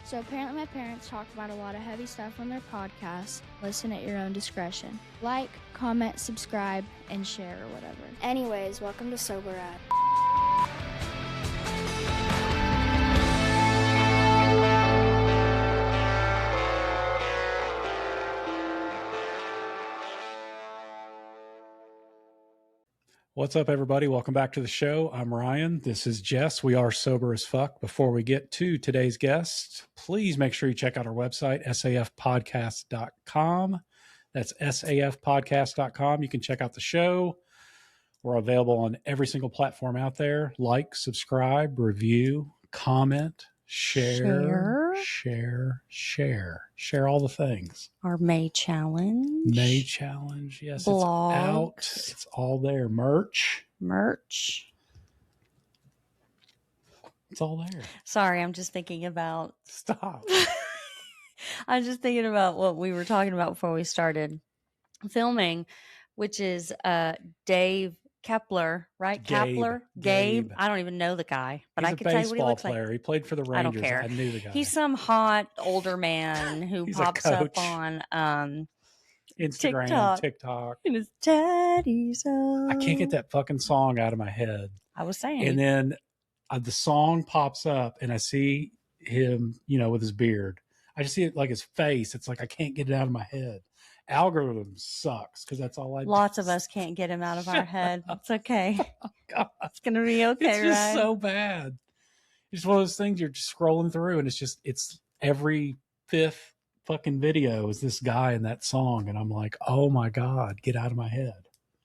So apparently my parents talk about a lot of heavy stuff on their podcast. Listen at your own discretion. Like, comment, subscribe, and share or whatever. Anyways, welcome to Sobriety. What's up, everybody? Welcome back to the show. I'm Ryan. This is Jess. We are sober as fuck. Before we get to today's guest, please make sure you check out our website, safpodcast.com. That's safpodcast.com. You can check out the show. We're available on every single platform out there. Like, subscribe, review, comment, share all the things. Our May challenge. Yes, Blogs. It's out. It's all there. Merch. It's all there. Sorry, I'm just thinking about. Stop. I'm just thinking about what we were talking about before we started filming, which is Dave Kepler, right? Gabe. I don't even know the guy, but He's I can tell you what he looks player. like. He played for the Rangers. I don't care. I knew the guy. He's some hot older man who pops up on Instagram, TikTok. In his daddy's I can't get that fucking song out of my head. I was saying. And then the song pops up and I see him, with his beard. I just see it like his face. It's like I can't get it out of my head. Algorithm sucks because that's all I do. Lots of us can't get him out of our head. It's okay. Oh, God. It's going to be okay, It's just right? so bad. It's one of those things you're just scrolling through and it's every fifth fucking video is this guy in that song. And I'm like, oh my God, get out of my head.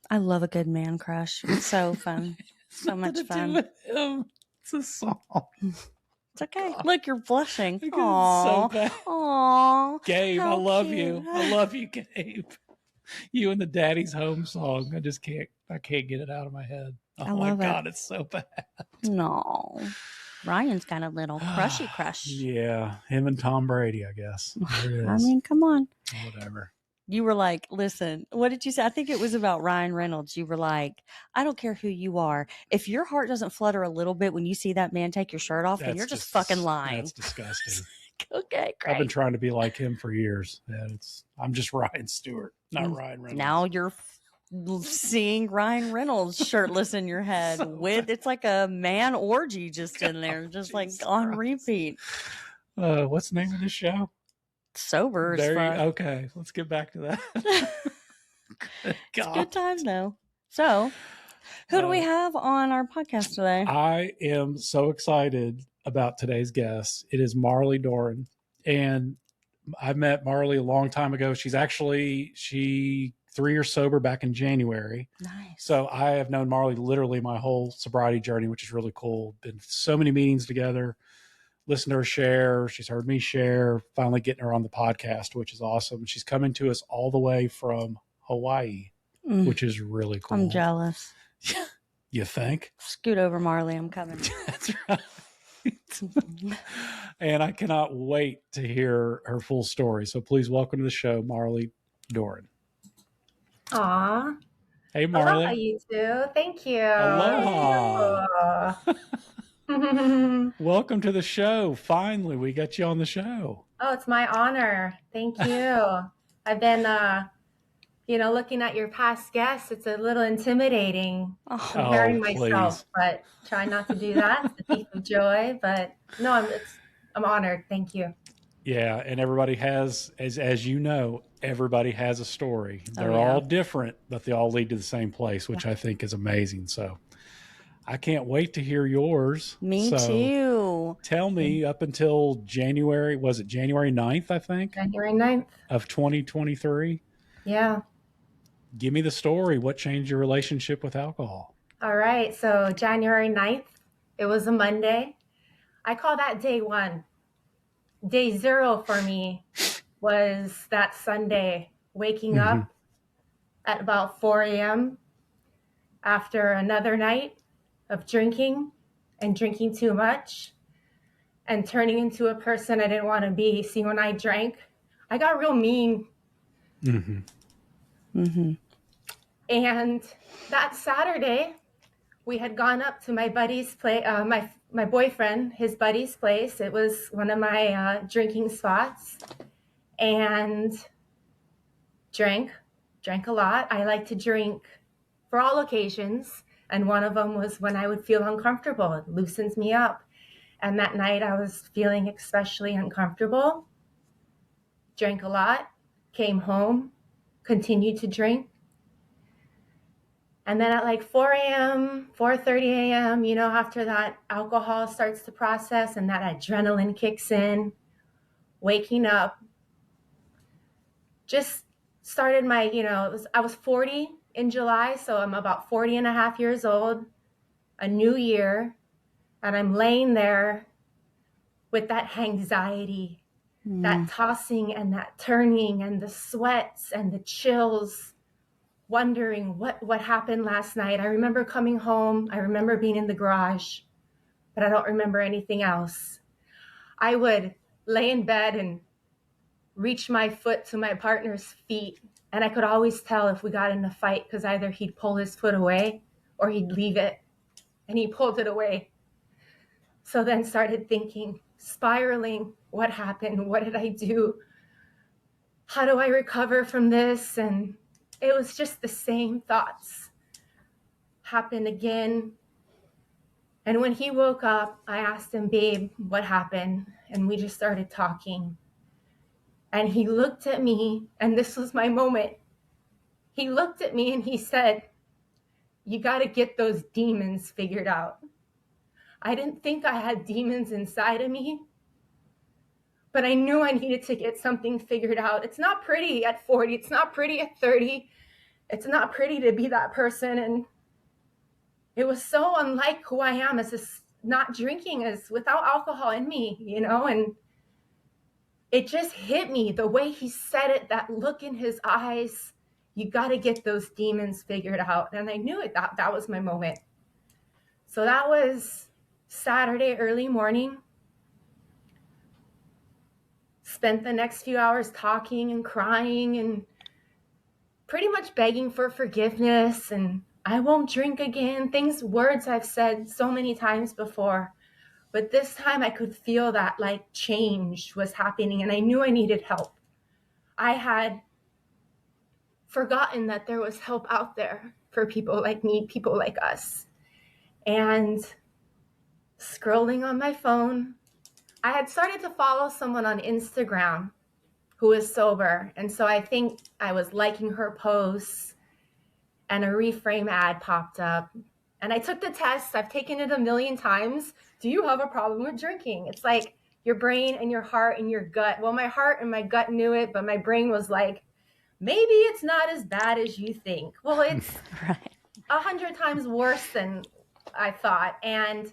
I love a good man crush. It's so fun. So much fun. It's a song. It's okay. God. Look, you're blushing. It's Aww. so bad. Aww. Gabe, I love cute. you. I love you, Gabe. You and the Daddy's Home song. I can't get it out of my head. Oh my God, it's so bad. No. Ryan's got a little crushy crush. Yeah, him and Tom Brady, I guess. There it is. I mean, come on. Whatever. You were like, listen, what did you say? I think it was about Ryan Reynolds. You were like, I don't care who you are. If your heart doesn't flutter a little bit when you see that man take your shirt off, then you're just fucking lying. That's disgusting. Okay, great. I've been trying to be like him for years. I'm just Ryan Stewart, not Ryan Reynolds. Now you're seeing Ryan Reynolds shirtless in your head it's like a man orgy just in there, just like on repeat. What's the name of this show? Sober as fuck. Okay, let's get back to that. It's good times now. So, who do we have on our podcast today? I am so excited about today's guest. It is Marley Doran. And I met Marley a long time ago. She 3 years sober back in January. Nice. So I have known Marley literally my whole sobriety journey, which is really cool. Been so many meetings together. Listened to her share. She's heard me share, finally getting her on the podcast, which is awesome. She's coming to us all the way from Hawaii, which is really cool. I'm jealous. You think? Scoot over, Marley. I'm coming. That's right. And I cannot wait to hear her full story. So please welcome to the show, Marley Doran. Aw. Hey, Marley. Aloha, you two. Thank you. Aloha. Welcome to the show. Finally, we got you on the show. Oh, it's my honor. Thank you. I've been, looking at your past guests. It's a little intimidating comparing myself, but try not to do that. It's the thief of joy. But no, I'm honored. Thank you. Yeah, and everybody has, as you know, everybody has a story. They're all different, but they all lead to the same place, which I think is amazing. So I can't wait to hear yours. Me too. Tell me, up until January, was it January 9th, I think? January 9th. Of 2023? Yeah. Give me the story. What changed your relationship with alcohol? All right. So January 9th, it was a Monday. I call that day one. Day zero for me was that Sunday, waking up at about 4 a.m. after another night of drinking and drinking too much and turning into a person I didn't want to be. See, when I drank, I got real mean. And that Saturday we had gone up to my buddy's place, my boyfriend, his buddy's place. It was one of my drinking spots, and drank a lot. I like to drink for all occasions, and one of them was when I would feel uncomfortable. It loosens me up. And that night I was feeling especially uncomfortable. Drank a lot, came home, continued to drink. And then at like 4 a.m., 4:30 a.m., after that alcohol starts to process and that adrenaline kicks in, waking up, just started my, I was 40 in July, so I'm about 40 and a half years old, a new year, and I'm laying there with that anxiety, that tossing and that turning and the sweats and the chills, wondering what happened last night. I remember coming home. I remember being in the garage, but I don't remember anything else. I would lay in bed and reach my foot to my partner's feet, and I could always tell if we got in a fight because either he'd pull his foot away or he'd leave it, and he pulled it away. So then started thinking, spiraling, what happened? What did I do? How do I recover from this? And it was just the same thoughts happened again. And when he woke up, I asked him, babe, what happened? And we just started talking. And he looked at me, and this was my moment. He looked at me and he said, you got to get those demons figured out. I didn't think I had demons inside of me, but I knew I needed to get something figured out. It's not pretty at 40. It's not pretty at 30. It's not pretty to be that person. And it was so unlike who I am as this not drinking, as without alcohol in me, and it just hit me the way he said it, that look in his eyes. You got to get those demons figured out. And I knew it, that was my moment. So that was Saturday early morning. Spent the next few hours talking and crying and pretty much begging for forgiveness and I won't drink again. Words I've said so many times before. But this time I could feel that like change was happening and I knew I needed help. I had forgotten that there was help out there for people like me, people like us. And scrolling on my phone, I had started to follow someone on Instagram who is sober. And so I think I was liking her posts and a Reframe ad popped up. And I took the test. I've taken it 1,000,000 times. Do you have a problem with drinking? It's like your brain and your heart and your gut. Well, my heart and my gut knew it, but my brain was like, maybe it's not as bad as you think. Well, it's Right. 100 times worse than I thought. And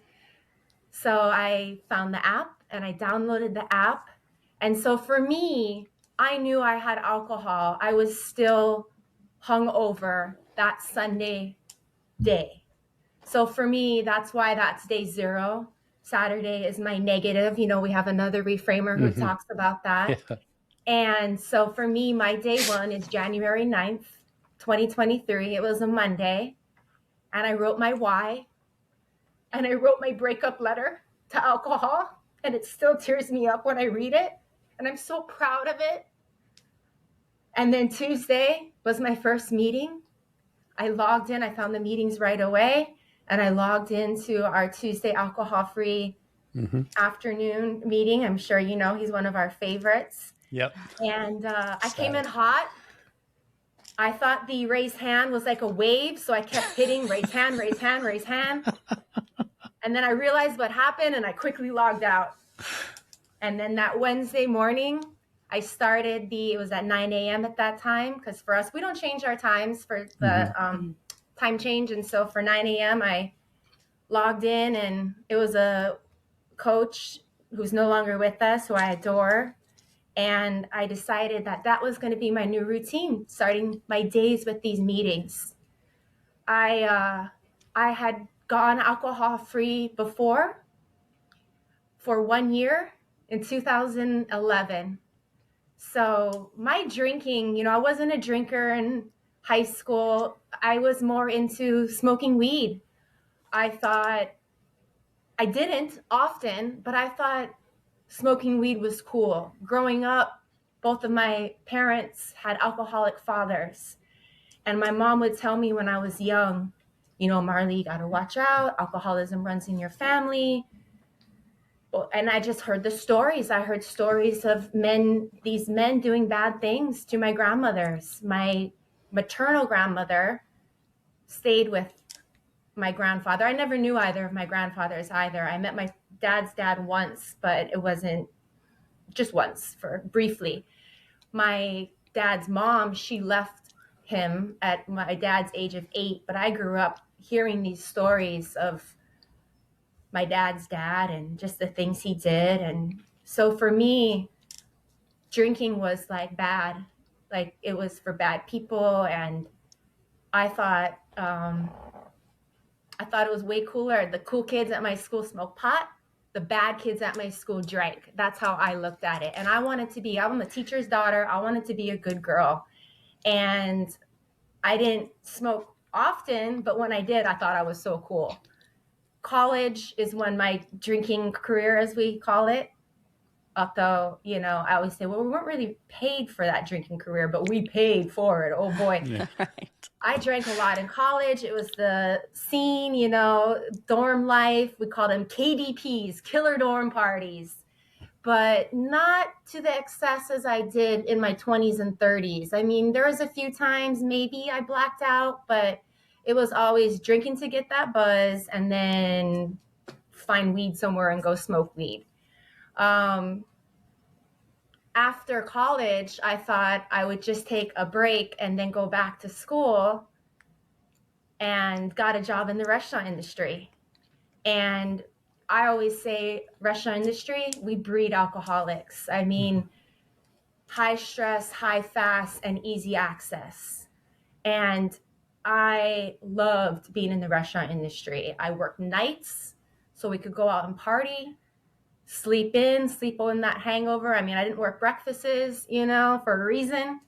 so I found the app and I downloaded the app. And so for me, I knew I had alcohol. I was still hungover that Sunday day. So for me, that's why that's day 0. Saturday is my negative. We have another reframer who talks about that. Yeah. And so for me, my day 1 is January 9th, 2023. It was a Monday. And I wrote my why. And I wrote my breakup letter to alcohol. And it still tears me up when I read it. And I'm so proud of it. And then Tuesday was my first meeting. I logged in. I found the meetings right away. And I logged into our Tuesday alcohol-free afternoon meeting. I'm sure you know he's one of our favorites. Yep. And I came in hot. I thought the raise hand was like a wave, so I kept hitting raise hand, raise hand, raise hand. And then I realized what happened, and I quickly logged out. And then that Wednesday morning, I started it was at 9 a.m. at that time, because for us, we don't change our times for the time change. And so for 9 a.m., I logged in, and it was a coach who's no longer with us, who I adore. And I decided that was going to be my new routine, starting my days with these meetings. I had gone alcohol-free before for 1 year in 2011. So my drinking, I wasn't a drinker in high school. I was more into smoking weed. I thought, I didn't often, but I thought smoking weed was cool. Growing up, both of my parents had alcoholic fathers. And my mom would tell me when I was young, you know, Marley, you got to watch out. Alcoholism runs in your family. And I just heard the stories. I heard stories of these men doing bad things to my grandmothers. My maternal grandmother stayed with my grandfather. I never knew either of my grandfathers either. I met my dad's dad once, but it wasn't just once, for briefly. My dad's mom, she left him at my dad's age of 8, but I grew up hearing these stories of my dad's dad and just the things he did. And so for me, drinking was like bad, like it was for bad people. And I thought it was way cooler. The cool kids at my school smoked pot. The bad kids at my school drank. That's how I looked at it. And I'm a teacher's daughter. I wanted to be a good girl. And I didn't smoke often, but when I did, I thought I was so cool. College is when my drinking career, as we call it, although, you know, I always say, well, we weren't really paid for that drinking career, but we paid for it. Oh boy. Yeah. Right. I drank a lot in college. It was the scene, you know, dorm life. We called them KDPs, killer dorm parties, but not to the excess as I did in my 20s and 30s. I mean, there was a few times maybe I blacked out, but it was always drinking to get that buzz and then find weed somewhere and go smoke weed. After college, I thought I would just take a break and then go back to school, and got a job in the restaurant industry. And I always say, restaurant industry, we breed alcoholics. I mean, high stress, high fast, and easy access. And I loved being in the restaurant industry. I worked nights so we could go out and party, sleep in that hangover. I mean, I didn't work breakfasts, you know, for a reason.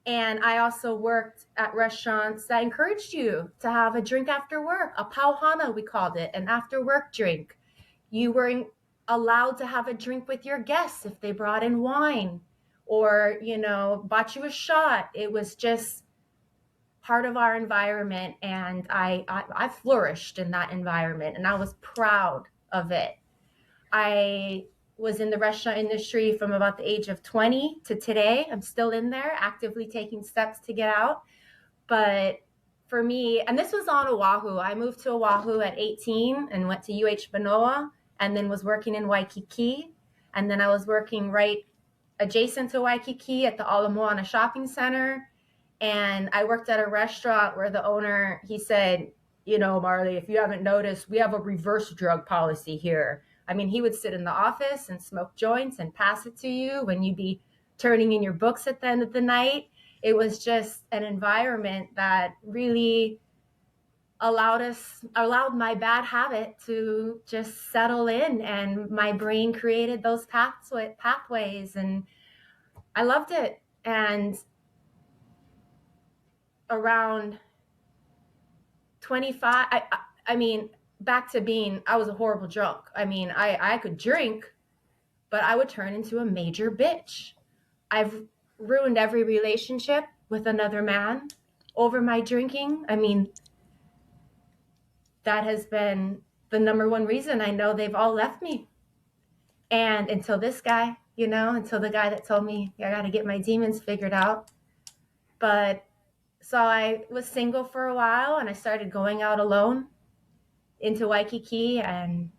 And I also worked at restaurants that encouraged you to have a drink after work, a pauhana, we called it, an after work drink. You were allowed to have a drink with your guests if they brought in wine or, you know, bought you a shot. It was just part of our environment. And I flourished in that environment and I was proud of it. I was in the restaurant industry from about the age of 20 to today. I'm still in there, actively taking steps to get out. But for me, and this was on Oahu. I moved to Oahu at 18 and went to UH Manoa and then was working in Waikiki. And then I was working right adjacent to Waikiki at the Ala Moana Shopping Center. And I worked at a restaurant where the owner, he said, you know, Marley, if you haven't noticed, we have a reverse drug policy here. I mean, he would sit in the office and smoke joints and pass it to you when you'd be turning in your books at the end of the night. It was just an environment that really allowed my bad habit to just settle in, and my brain created those pathways, and I loved it. And around 25, I mean, back to being, I was a horrible drunk. I mean, I could drink, but I would turn into a major bitch. I've ruined every relationship with another man over my drinking. I mean, that has been the number one reason. I know they've all left me. And until this guy, you know, until the guy that told me I got to get my demons figured out. But so I was single for a while and I started going out alone into Waikiki and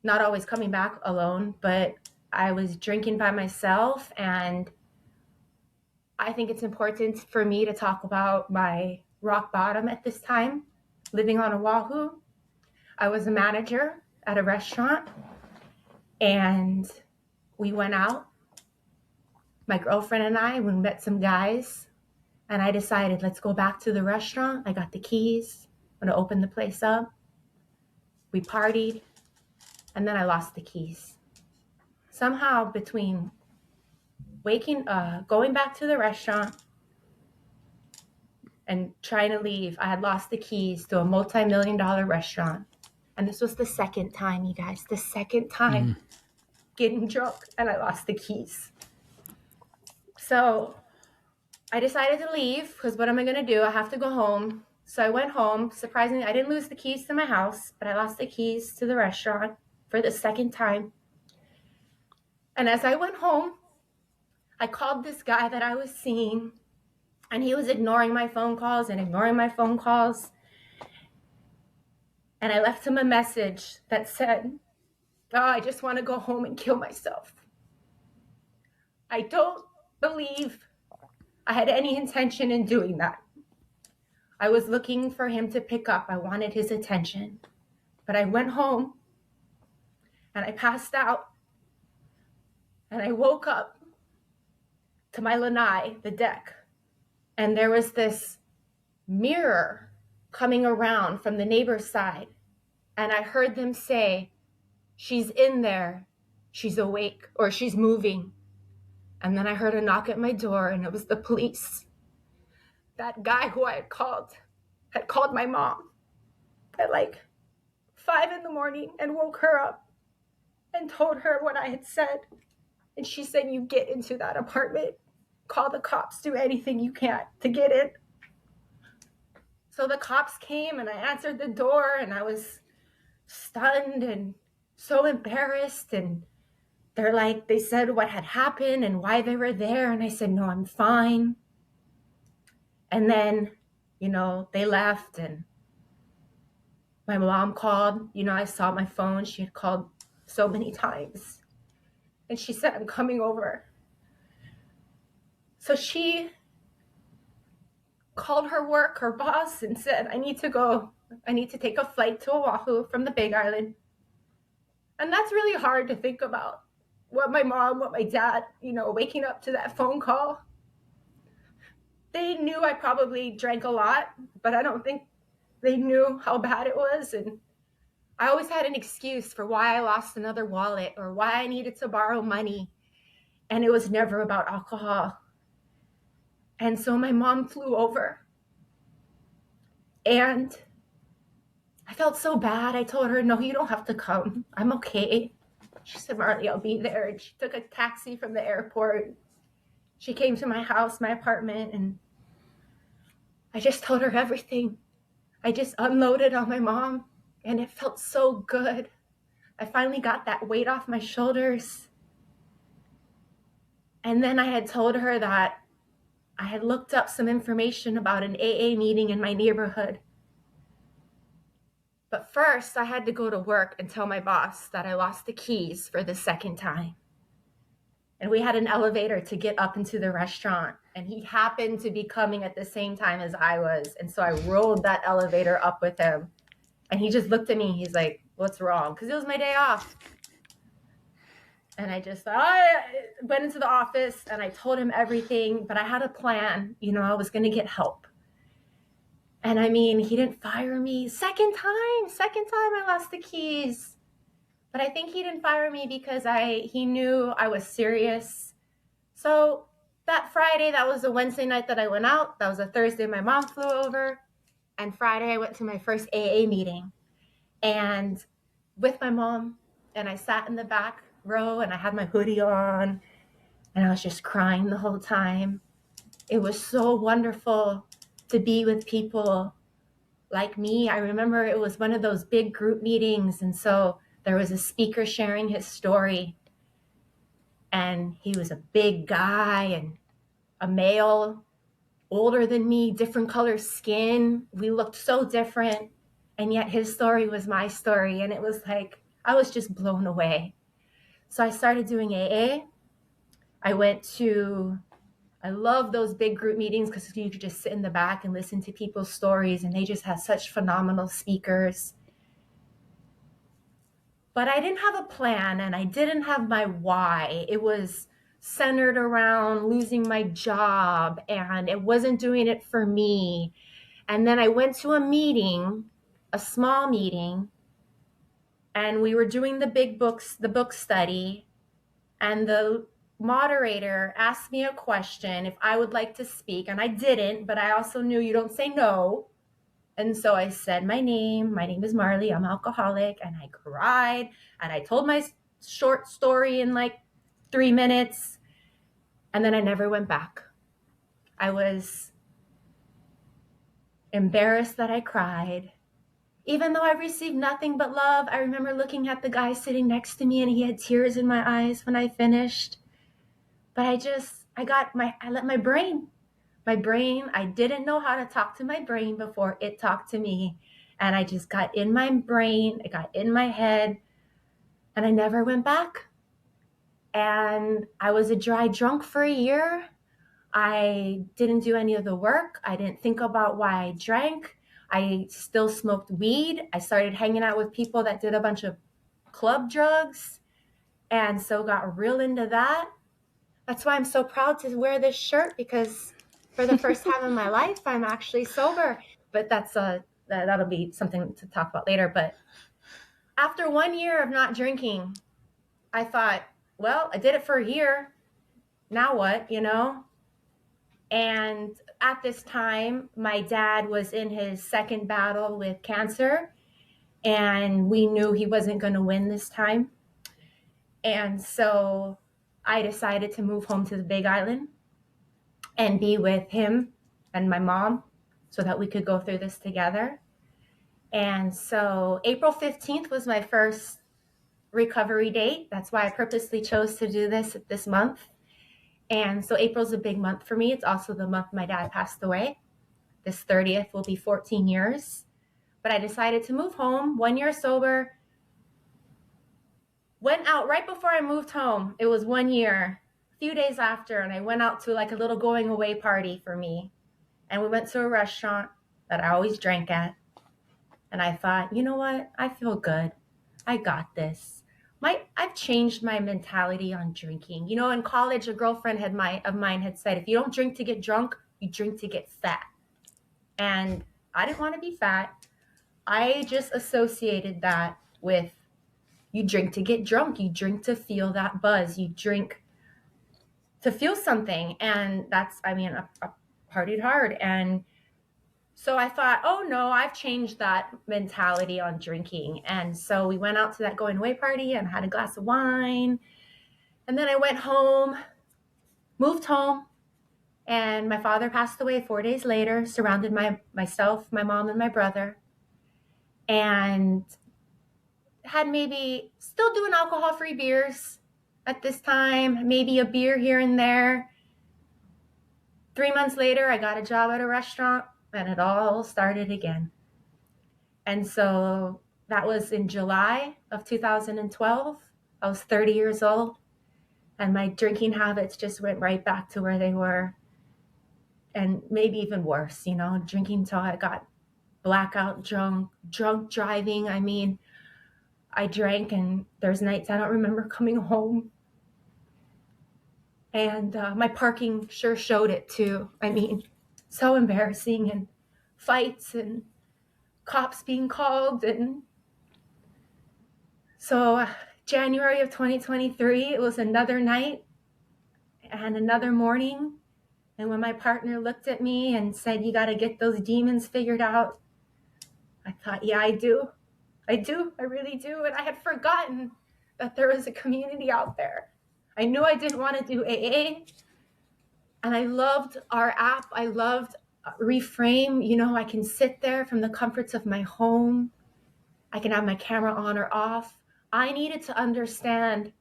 not always coming back alone, but I was drinking by myself. And I think it's important for me to talk about my rock bottom at this time, living on Oahu. I was a manager at a restaurant and we went out. My girlfriend and I, we met some guys and I decided, let's go back to the restaurant. I got the keys. I'm going to open the place up. We partied and then I lost the keys. Somehow between going back to the restaurant and trying to leave, I had lost the keys to a multi-million-dollar restaurant. And this was the second time, you guys, the second time getting drunk, and I lost the keys. So I decided to leave because what am I going to do? I have to go home. So I went home. Surprisingly, I didn't lose the keys to my house, but I lost the keys to the restaurant for the second time. And as I went home, I called this guy that I was seeing, and he was ignoring my phone calls and ignoring my phone calls. And I left him a message that said, "Oh, I just want to go home and kill myself." I don't believe I had any intention in doing that. I was looking for him to pick up. I wanted his attention. But I went home and I passed out and I woke up to my lanai, the deck, and there was this mirror coming around from the neighbor's side. And I heard them say, "She's in there. She's awake," or "She's moving." And then I heard a knock at my door, and it was the police. That guy who I had called my mom at like 5 a.m. and woke her up and told her what I had said. And she said, "You get into that apartment, call the cops, do anything you can to get in." So the cops came and I answered the door, and I was stunned and so embarrassed. And they said what had happened and why they were there. And I said, "No, I'm fine." And then, they left, and my mom called. I saw my phone. She had called so many times. And she said, "I'm coming over." So she called her work, her boss, and said, I need to take a flight to Oahu from the Big Island. And that's really hard to think about. What my dad, waking up to that phone call. They knew I probably drank a lot, but I don't think they knew how bad it was. And I always had an excuse for why I lost another wallet or why I needed to borrow money. And it was never about alcohol. And so my mom flew over. And I felt so bad. I told her, "No, you don't have to come. I'm okay." She said, "Marley, I'll be there." And she took a taxi from the airport. She came to my house, my apartment, and I just told her everything. I just unloaded on my mom, and it felt so good. I finally got that weight off my shoulders. And then I had told her that I had looked up some information about an AA meeting in my neighborhood. But first, I had to go to work and tell my boss that I lost the keys for the second time. And we had an elevator to get up into the restaurant. And he happened to be coming at the same time as I was. And so I rolled that elevator up with him. And he just looked at me. He's like, "What's wrong?" Because it was my day off. And I went into the office and I told him everything. But I had a plan. I was going to get help. And he didn't fire me. Second time I lost the keys. But I think he didn't fire me because he knew I was serious. So that Friday, that was a Wednesday night that I went out. That was a Thursday my mom flew over. And Friday I went to my first AA meeting. And with my mom, and I sat in the back row and I had my hoodie on. And I was just crying the whole time. It was so wonderful to be with people like me. I remember it was one of those big group meetings. And so there was a speaker sharing his story. And he was a big guy and a male, older than me, different color skin. We looked so different. And yet his story was my story. And it was like, I was just blown away. So I started doing AA. I love those big group meetings because you could just sit in the back and listen to people's stories. And they just had such phenomenal speakers. But I didn't have a plan and I didn't have my why. It was centered around losing my job and it wasn't doing it for me. And then I went to a meeting, a small meeting, and we were doing the book study. And the moderator asked me a question if I would like to speak, and I didn't, but I also knew you don't say no. And so I said my name. My name is Marley. I'm alcoholic. And I cried. And I told my short story in like 3 minutes. And then I never went back. I was embarrassed that I cried. Even though I received nothing but love, I remember looking at the guy sitting next to me and he had tears in my eyes when I finished. But I let my brain, I didn't know how to talk to my brain before it talked to me. And I just got in my brain, it got in my head, and I never went back. And I was a dry drunk for a year. I didn't do any of the work. I didn't think about why I drank. I still smoked weed. I started hanging out with people that did a bunch of club drugs, and so got real into that. That's why I'm so proud to wear this shirt, because for the first time in my life, I'm actually sober. But that'll be something to talk about later. But after 1 year of not drinking, I thought, well, I did it for a year. Now what, And at this time, my dad was in his second battle with cancer, and we knew he wasn't going to win this time. And so I decided to move home to the Big Island and be with him and my mom so that we could go through this together. And so April 15th was my first recovery date. That's why I purposely chose to do this month. And so April's a big month for me. It's also the month my dad passed away. This 30th will be 14 years. But I decided to move home, 1 year sober. Went out right before I moved home. It was 1 year, a few days after, and I went out to like a little going away party for me. And we went to a restaurant that I always drank at. And I thought, you know what? I feel good. I got this. I've changed my mentality on drinking. In college, a girlfriend of mine had said, if you don't drink to get drunk, you drink to get fat. And I didn't want to be fat. I just associated that with, you drink to get drunk. You drink to feel that buzz. You drink to feel something. And I partied hard. And so I thought, oh no, I've changed that mentality on drinking. And so we went out to that going away party and had a glass of wine. And then I went home, moved home, and my father passed away 4 days later, surrounded myself, my mom, and my brother. And had maybe still doing alcohol-free beers at this time, maybe a beer here and there. 3 months later, I got a job at a restaurant, and it all started again. And so that was in July of 2012. I was 30 years old, and my drinking habits just went right back to where they were, and maybe even worse, drinking till I got blackout drunk driving. I drank, and there's nights I don't remember coming home. And my parking sure showed it too. So embarrassing, and fights and cops being called. And so January of 2023, it was another night and another morning. And when my partner looked at me and said, you got to get those demons figured out, I thought, yeah, I do. I really do. And I had forgotten that there was a community out there. I knew I didn't want to do AA. And I loved our app. I loved Reframe. I can sit there from the comforts of my home. I can have my camera on or off. I needed to understand,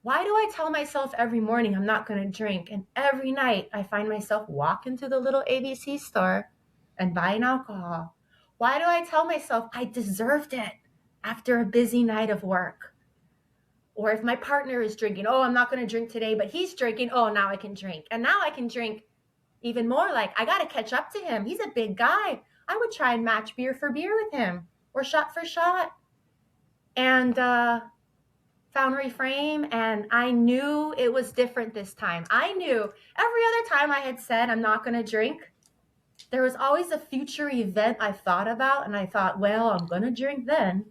why do I tell myself every morning I'm not going to drink? And every night I find myself walking to the little ABC store and buying alcohol. Why do I tell myself I deserved it after a busy night of work? Or if my partner is drinking, oh, I'm not going to drink today, but he's drinking, oh, now I can drink. And now I can drink even more, like I got to catch up to him. He's a big guy. I would try and match beer for beer with him, or shot for shot. And found Reframe, and I knew it was different this time. I knew every other time I had said I'm not going to drink, there was always a future event I thought about, and I thought, well, I'm going to drink then.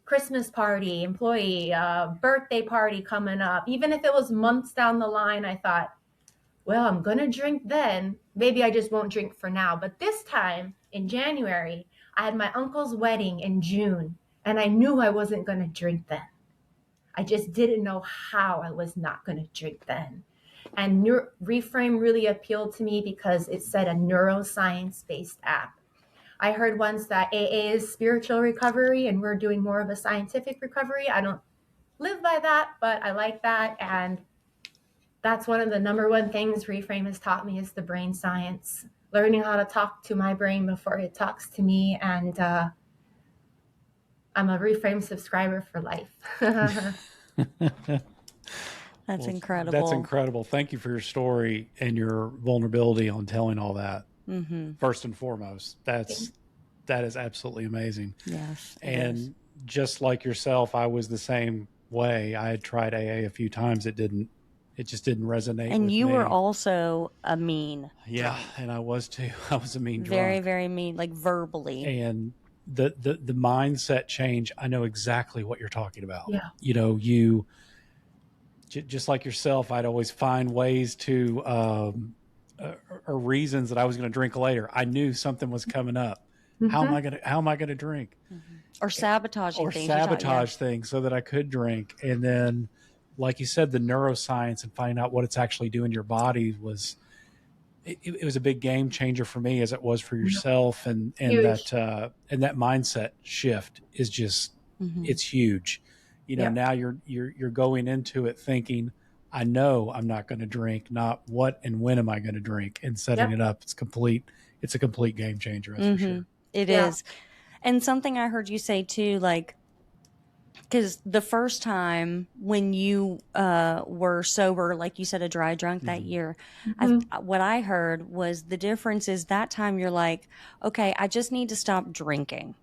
Christmas party, employee, birthday party coming up. Even if it was months down the line, I thought, well, I'm going to drink then. Maybe I just won't drink for now. But this time in January, I had my uncle's wedding in June, and I knew I wasn't going to drink then. I just didn't know how I was not going to drink then. And Reframe really appealed to me because it said a neuroscience-based app. I heard once that AA is spiritual recovery, and we're doing more of a scientific recovery. I don't live by that, but I like that. And that's one of the number one things Reframe has taught me is the brain science, learning how to talk to my brain before it talks to me. And I'm a Reframe subscriber for life. That's incredible. That's incredible. Thank you for your story and your vulnerability on telling all that. Mm-hmm. First and foremost, that is absolutely amazing. Yes. And just like yourself, I was the same way. I had tried AA a few times. It just didn't resonate. And with you me. were also a mean. Yeah, and I was too. I was a mean drunk. Very, very mean, like verbally. And the mindset change, I know exactly what you're talking about. Yeah. You know, you just like yourself, I'd always find ways to or reasons that I was going to drink later. I knew something was coming up. Mm-hmm. How am I going to drink? Mm-hmm. Or sabotaging or things. sabotage things so that I could drink. And then, like you said, the neuroscience and finding out what it's actually doing to your body was a big game changer for me, as it was for yourself. And that mindset shift is just, it's huge. You know, now you're going into it thinking, I know I'm not going to drink, not what and when am I going to drink, and setting it up. It's a complete game changer. That's for sure. It is. And something I heard you say too, like, because the first time when you were sober, like you said, a dry drunk that year, what I heard was the difference is that time you're like, okay, I just need to stop drinking.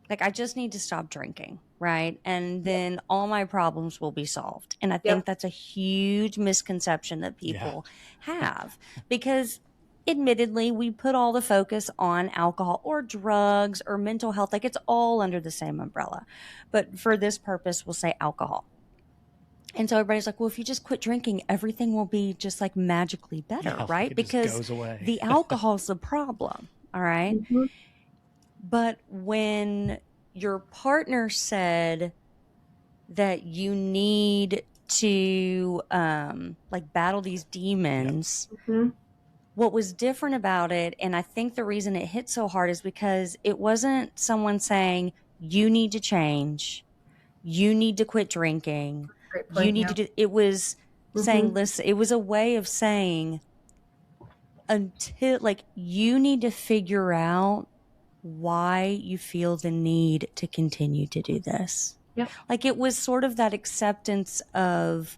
Like, I just need to stop drinking, right? And then all my problems will be solved. And I think that's a huge misconception that people have, because admittedly, we put all the focus on alcohol or drugs or mental health. Like, it's all under the same umbrella. But for this purpose, we'll say alcohol. And so everybody's like, well, if you just quit drinking, everything will be just like magically better, right? Because the alcohol's the problem, all right? Mm-hmm. But when your partner said that you need to like battle these demons, what was different about it, and I think the reason it hit so hard, is because it wasn't someone saying, you need to change, you need to quit drinking, you need to do, it was saying, listen, it was a way of saying, until, like, you need to figure out why you feel the need to continue to do this. Like, it was sort of that acceptance of,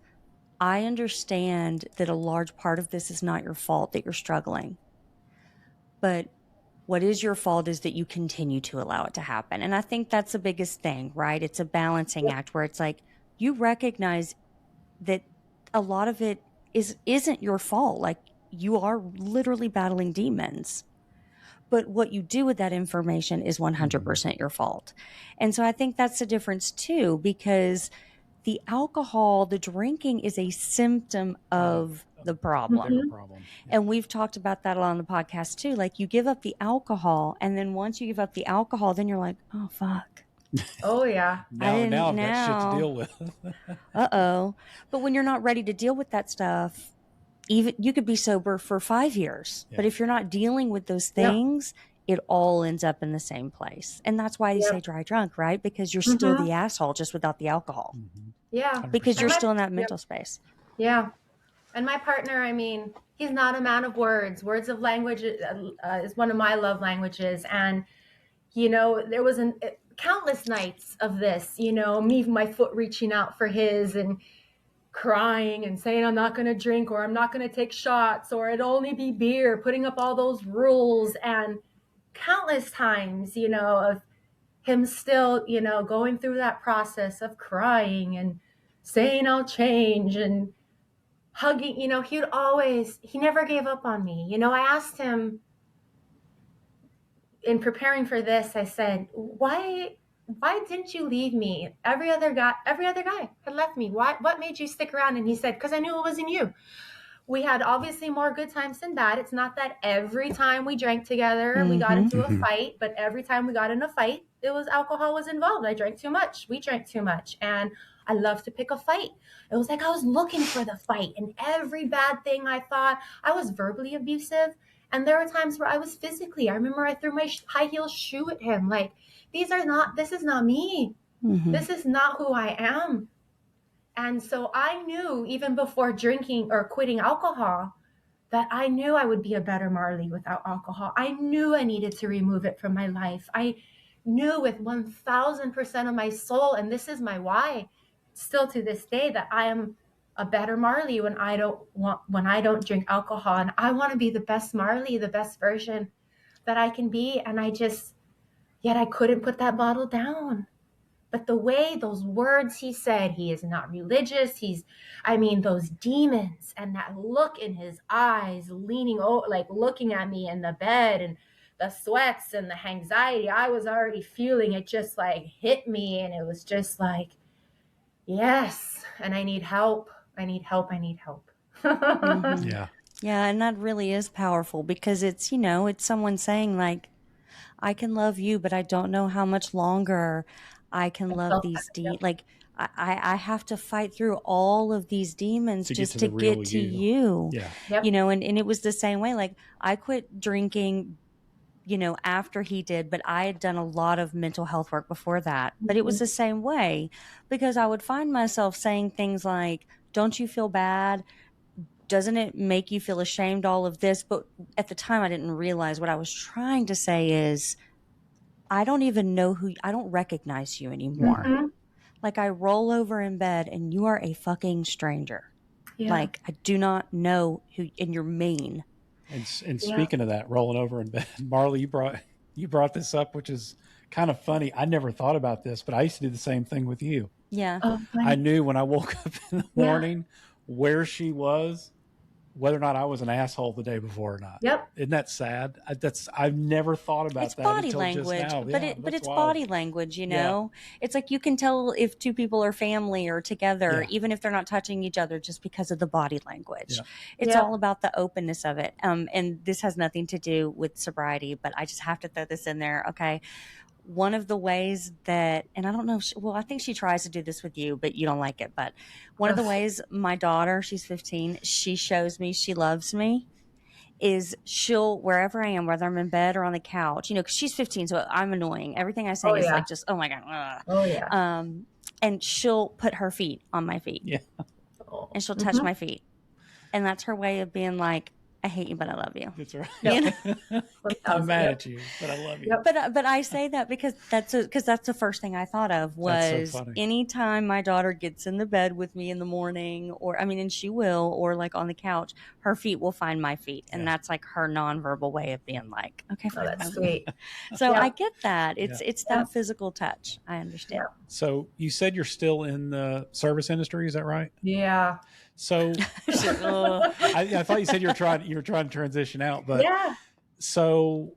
I understand that a large part of this is not your fault that you're struggling, but what is your fault is that you continue to allow it to happen. And I think that's the biggest thing, right? It's a balancing act where it's like, you recognize that a lot of it isn't your fault. Like, you are literally battling demons. But what you do with that information is 100% your fault. And so I think that's the difference too, because the alcohol, the drinking is a symptom of the problem. And we've talked about that a lot on the podcast too. Like, you give up the alcohol, and then once you give up the alcohol, then you're like, oh, fuck. Oh, yeah. Now I've got shit to deal with. Uh-oh. But when you're not ready to deal with that stuff, even you could be sober for 5 years, but if you're not dealing with those things, it all ends up in the same place. And that's why they say dry drunk, right? Because you're still the asshole, just without the alcohol. Yeah. Because you're still in that mental space. Yeah. And my partner, I mean, he's not a man of words. Words of language is one of my love languages. And, you know, there was countless nights of this, you know, me, my foot reaching out for his and crying and saying, I'm not going to drink, or I'm not going to take shots, or it'll only be beer, putting up all those rules. And countless times, you know, of him still, you know, going through that process of crying and saying I'll change and hugging, you know, he never gave up on me. You know, I asked him in preparing for this, I said, why why didn't you leave me? Every other guy had left me. What made you stick around? And he said, because I knew it wasn't you. We had obviously more good times than bad. It's not that every time we drank together, we got into a fight, but every time we got in a fight, alcohol was involved. I drank too much. We drank too much. And I love to pick a fight. It was like I was looking for the fight, and every bad thing I thought. I was verbally abusive. And there were times where I was physically. I remember I threw my high heel shoe at him. Like, this is not me. This is not who I am. And so I knew, even before drinking or quitting alcohol, that I knew I would be a better Marley without alcohol. I knew I needed to remove it from my life. I knew with 1000% of my soul, and this is my why, still to this day, that I am a better Marley when I don't drink alcohol. And I want to be the best Marley, the best version that I can be. And yet I couldn't put that bottle down. But the way those words he said, he is not religious. Those demons and that look in his eyes, looking at me in the bed, and the sweats and the anxiety, I was already feeling it just like hit me. And it was just like, yes, and I need help. I need help. Yeah. Yeah. And that really is powerful, because it's, it's someone saying like, I can love you, but I don't know how much longer I can love these like I have to fight through all of these demons just to get to you. Yeah. Yep. And it was the same way. Like, I quit drinking, after he did, but I had done a lot of mental health work before that. But it was the same way, because I would find myself saying things like, don't you feel bad? Doesn't it make you feel ashamed, all of this? But at the time, I didn't realize what I was trying to say is, I don't even know I don't recognize you anymore. Like, I roll over in bed and you are a fucking stranger. Yeah. Like, I do not know who, and you're mean. And speaking of that, rolling over in bed, Marley, you brought this up, which is kind of funny. I never thought about this, but I used to do the same thing with you. Yeah. I knew when I woke up in the morning where she was, whether or not I was an asshole the day before or not. Yep. Isn't that sad? I've never thought about that body until language, just now. But it's body language, It's like you can tell if two people are family or together, even if they're not touching each other, just because of the body language. Yeah. It's all about the openness of it. And this has nothing to do with sobriety, but I just have to throw this in there. Okay. One of the ways that, and I don't know, I think she tries to do this with you, but you don't like it. But one of the ways my daughter, she's 15, she shows me she loves me is wherever I am, whether I'm in bed or on the couch, because she's 15, so I'm annoying. Everything I say is like just, oh my God. Ugh. Oh yeah. And she'll put her feet on my feet. Yeah. And she'll touch my feet. And that's her way of being like, I hate you, but I love you. That's right. I'm mad at you, but I love you. But I say that because that's the first thing I thought of was anytime my daughter gets in the bed with me in the morning, and she will, or like on the couch, her feet will find my feet, and that's like her nonverbal way of being like, okay, fine, that's sweet. So I get that it's that physical touch. I understand. So you said you're still in the service industry, is that right? Yeah. So I thought you said you were trying to transition out, but so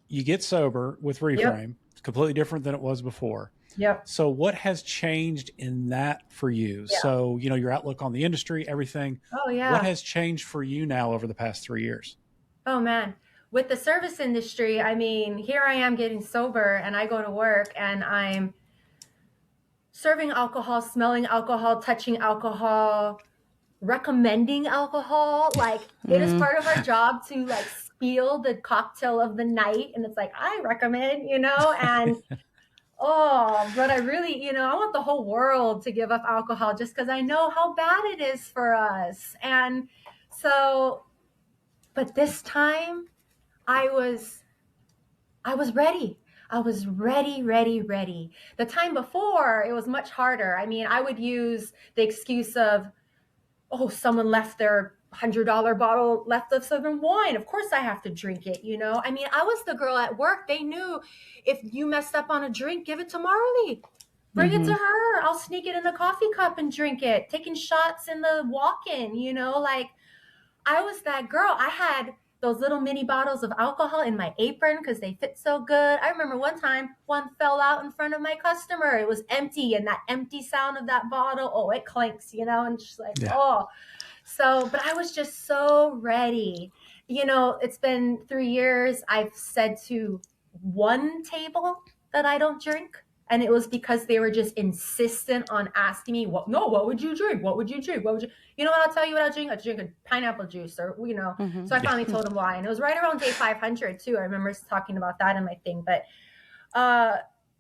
you get sober with Reframe. It's completely different than it was before. Yep. So what has changed in that for you? Yeah. So, your outlook on the industry, everything. Oh yeah. What has changed for you now over the past 3 years? Oh man. With the service industry, here I am getting sober, and I go to work and I'm serving alcohol, smelling alcohol, touching alcohol, recommending alcohol. Like, it is part of our job to like spiel the cocktail of the night. And it's like, I recommend, and but I really, I want the whole world to give up alcohol just because I know how bad it is for us. And so, but this time I was ready. I was ready. The time before, it was much harder. I would use the excuse of, someone left their $100 bottle left of Southern wine. Of course I have to drink it, I was the girl at work. They knew if you messed up on a drink, give it to Marley. Bring it to her. I'll sneak it in a coffee cup and drink it. Taking shots in the walk-in, I was that girl. I had those little mini bottles of alcohol in my apron because they fit so good. I remember one time one fell out in front of my customer. It was empty, and that empty sound of that bottle, oh, it clanks, and just like, oh. So, but I was just so ready. It's been 3 years. I've said to one table that I don't drink. And it was because they were just insistent on asking me, what would you drink? What would you drink? What would you, what I'll tell you what I'll drink? I drink a pineapple juice or, So I finally told them why. And it was right around day 500 too. I remember talking about that in my thing, but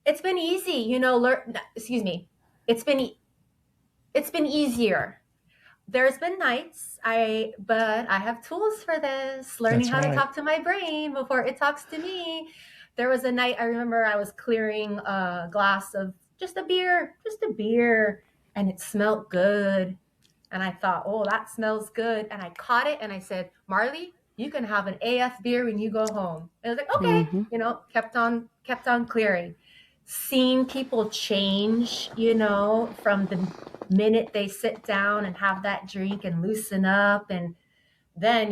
it's been easy, it's been easier. There's been nights, but I have tools for this, learning how to talk to my brain before it talks to me. There was a night I remember I was clearing a glass of just a beer, and it smelled good. And I thought, oh, that smells good. And I caught it and I said, Marley, you can have an AF beer when you go home. And I was like, okay, kept on clearing. Seeing people change, from the minute they sit down and have that drink and loosen up. And then,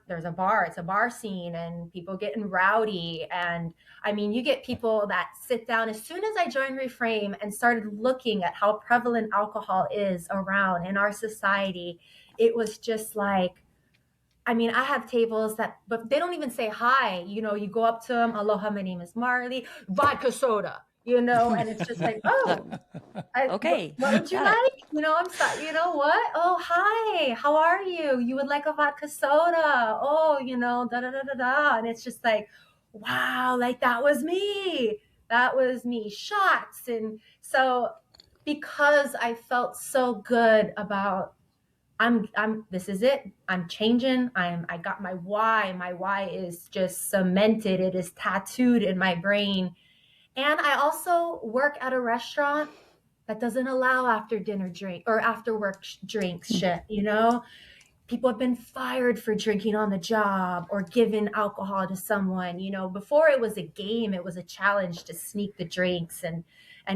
there's a bar, it's a bar scene and people getting rowdy. And I mean, you get people that sit down as soon as I joined Reframe and started looking at how prevalent alcohol is around in our society. It was just like, I mean, I have tables but they don't even say hi. You go up to them, aloha, my name is Marley, vodka soda, and it's just like, oh, okay. What would you like? I'm sorry, what? Oh, hi, how are you? You would like a vodka soda. Oh, da, da, da, da, da. And it's just like, wow, like that was me. Shots. And so because I felt so good about, this is it. I'm changing. I got my why. My why is just cemented. It is tattooed in my brain. And I also work at a restaurant that doesn't allow after dinner drink or after work drinks shit, People have been fired for drinking on the job or giving alcohol to someone, Before it was a game, it was a challenge to sneak the drinks and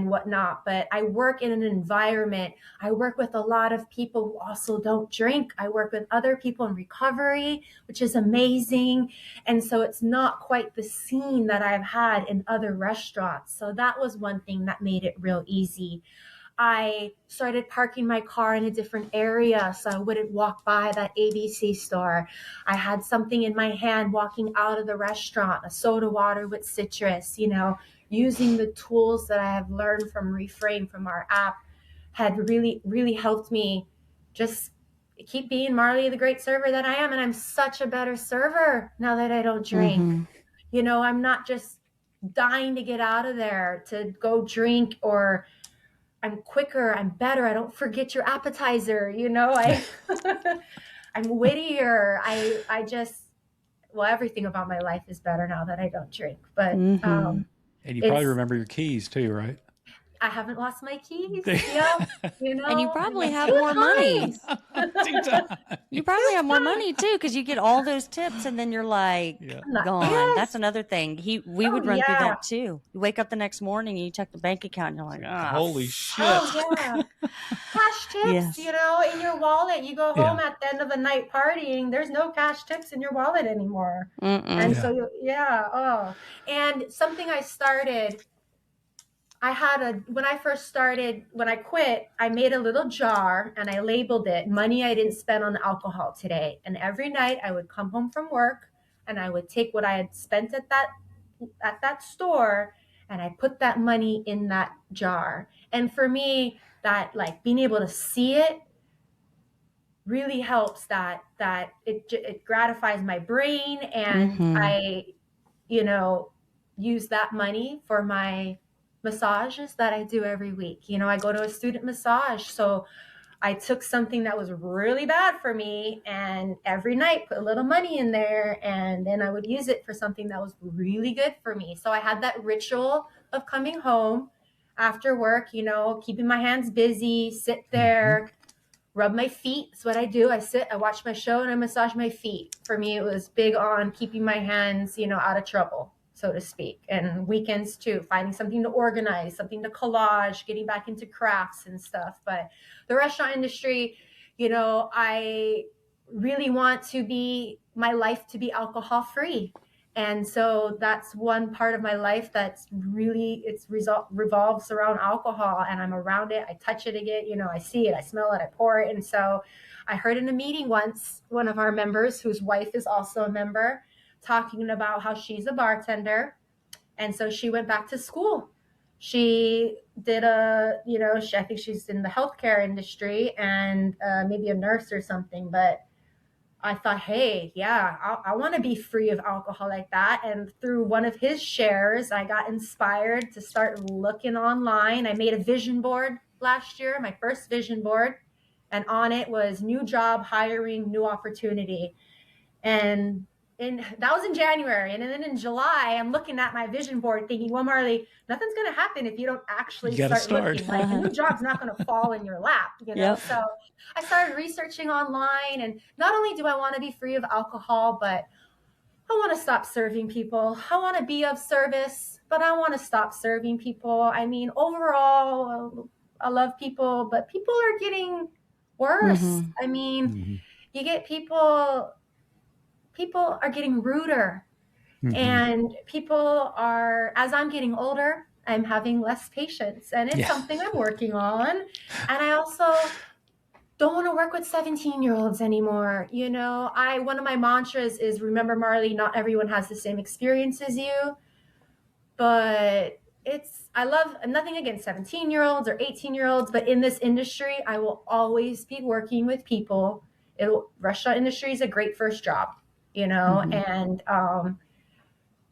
whatnot. But I work in an environment. I work with a lot of people who also don't drink. I work with other people in recovery, which is amazing. And so it's not quite the scene that I've had in other restaurants. So that was one thing that made it real easy. I started parking my car in a different area so I wouldn't walk by that ABC store. I had something in my hand walking out of the restaurant, a soda water with citrus, using the tools that I have learned from Reframe, from our app, had really, really helped me just keep being Marley, the great server that I am. And I'm such a better server now that I don't drink. I'm not just dying to get out of there to go drink, or I'm quicker, I'm better, I don't forget your appetizer, I'm wittier. I just, everything about my life is better now that I don't drink. But and you probably remember your keys too, right? I haven't lost my keys. Yeah, and you probably have more money. You probably have more money too, because you get all those tips, and then you're like gone. Yes. That's another thing. We would run through that too. You wake up the next morning and you check the bank account, and you're like, holy shit! Oh yeah, cash tips. Yes. In your wallet. You go home at the end of the night partying. There's no cash tips in your wallet anymore. And so and something I started. When I quit, I made a little jar and I labeled it money I didn't spend on alcohol today. And every night I would come home from work and I would take what I had spent at that store and I put that money in that jar. And for me, that like being able to see it really helps, that it gratifies my brain. And I, use that money for my massages that I do every week. I go to a student massage. So I took something that was really bad for me and every night put a little money in there, and then I would use it for something that was really good for me. So I had that ritual of coming home after work, keeping my hands busy, sit there, rub my feet. That's what I do. I sit, I watch my show, and I massage my feet. For me, it was big on keeping my hands, out of trouble, so to speak. And weekends too, finding something to organize, something to collage, getting back into crafts and stuff. But the restaurant industry, I really want my life to be alcohol free. And so that's one part of my life that's really, revolves around alcohol, and I'm around it. I touch it again, I see it, I smell it, I pour it. And so I heard in a meeting once, one of our members, whose wife is also a member, talking about how she's a bartender. And so she went back to school. She did I think she's in the healthcare industry and maybe a nurse or something, but I thought, hey, yeah, I want to be free of alcohol like that. And through one of his shares, I got inspired to start looking online. I made a vision board last year, my first vision board. And on it was new job, hiring, new opportunity. And that was in January. And then in July, I'm looking at my vision board thinking, well, Marley, nothing's going to happen if you don't actually start looking. Like, the new job's not going to fall in your lap, Yep. So I started researching online, and not only do I want to be free of alcohol, but I want to stop serving people. I want to be of service, but I want to stop serving people. I mean, overall, I love people, but people are getting worse. Mhm. I mean, you get people are getting ruder, and people are, as I'm getting older, I'm having less patience, and it's something I'm working on. And I also don't want to work with 17-year-olds anymore. One of my mantras is, remember, Marley, not everyone has the same experience as you, but I love, nothing against 17-year-olds or 18-year-olds, but in this industry, I will always be working with people. Restaurant industry is a great first job, and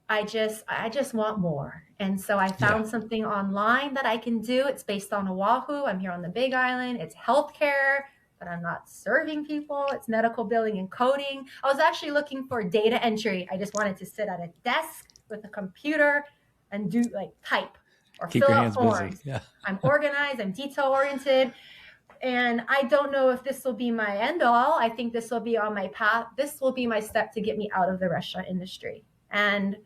I just want more. And so I found something online that I can do. It's based on Oahu. I'm here on the Big Island. It's healthcare, but I'm not serving people. It's medical billing and coding. I was actually looking for data entry. I just wanted to sit at a desk with a computer and do type or Keep fill your out hands forms. busy. Yeah. I'm organized. I'm detail oriented. And I don't know if this will be my end all. I think this will be on my path. This will be my step to get me out of the restaurant industry. And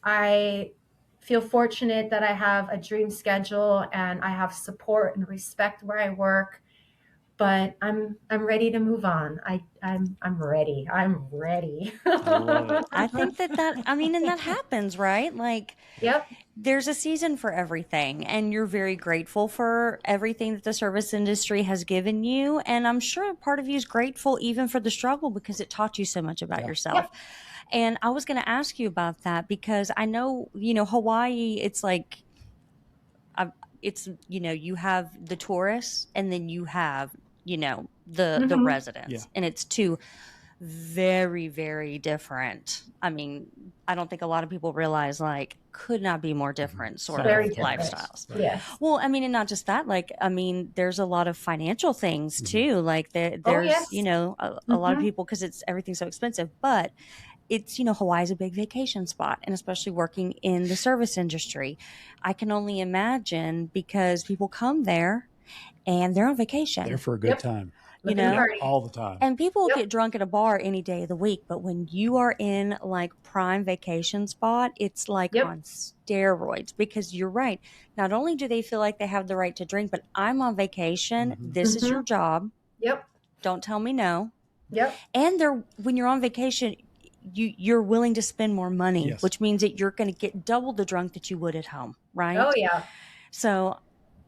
I feel fortunate that I have a dream schedule and I have support and respect where I work. But I'm ready to move on. I'm ready. I'm ready. I love it. I think that and that happens, right? Like, Yep. there's a season for everything, and you're very grateful for everything that the service industry has given you. And I'm sure part of you is grateful even for the struggle, because it taught you so much about yourself. Yep. And I was going to ask you about that, because I know, Hawaii, it's like, you have the tourists, and then you have, the residents, and it's two very, very different. I mean, I don't think a lot of people realize, could not be more different sort Very of different. lifestyles. Yes. Well, and not just that, there's a lot of financial things too. There's, a lot of people, because everything's so expensive, but it's, Hawaii's a big vacation spot, and especially working in the service industry, I can only imagine, because people come there and they're on vacation. There for a good time. All the time. And people get drunk at a bar any day of the week, but when you are in prime vacation spot, it's on steroids, because you're right. Not only do they feel like they have the right to drink, but I'm on vacation. This is your job. Yep. Don't tell me no. Yep. And when you're on vacation, you're willing to spend more money, which means that you're going to get double the drunk that you would at home, right? Oh yeah. So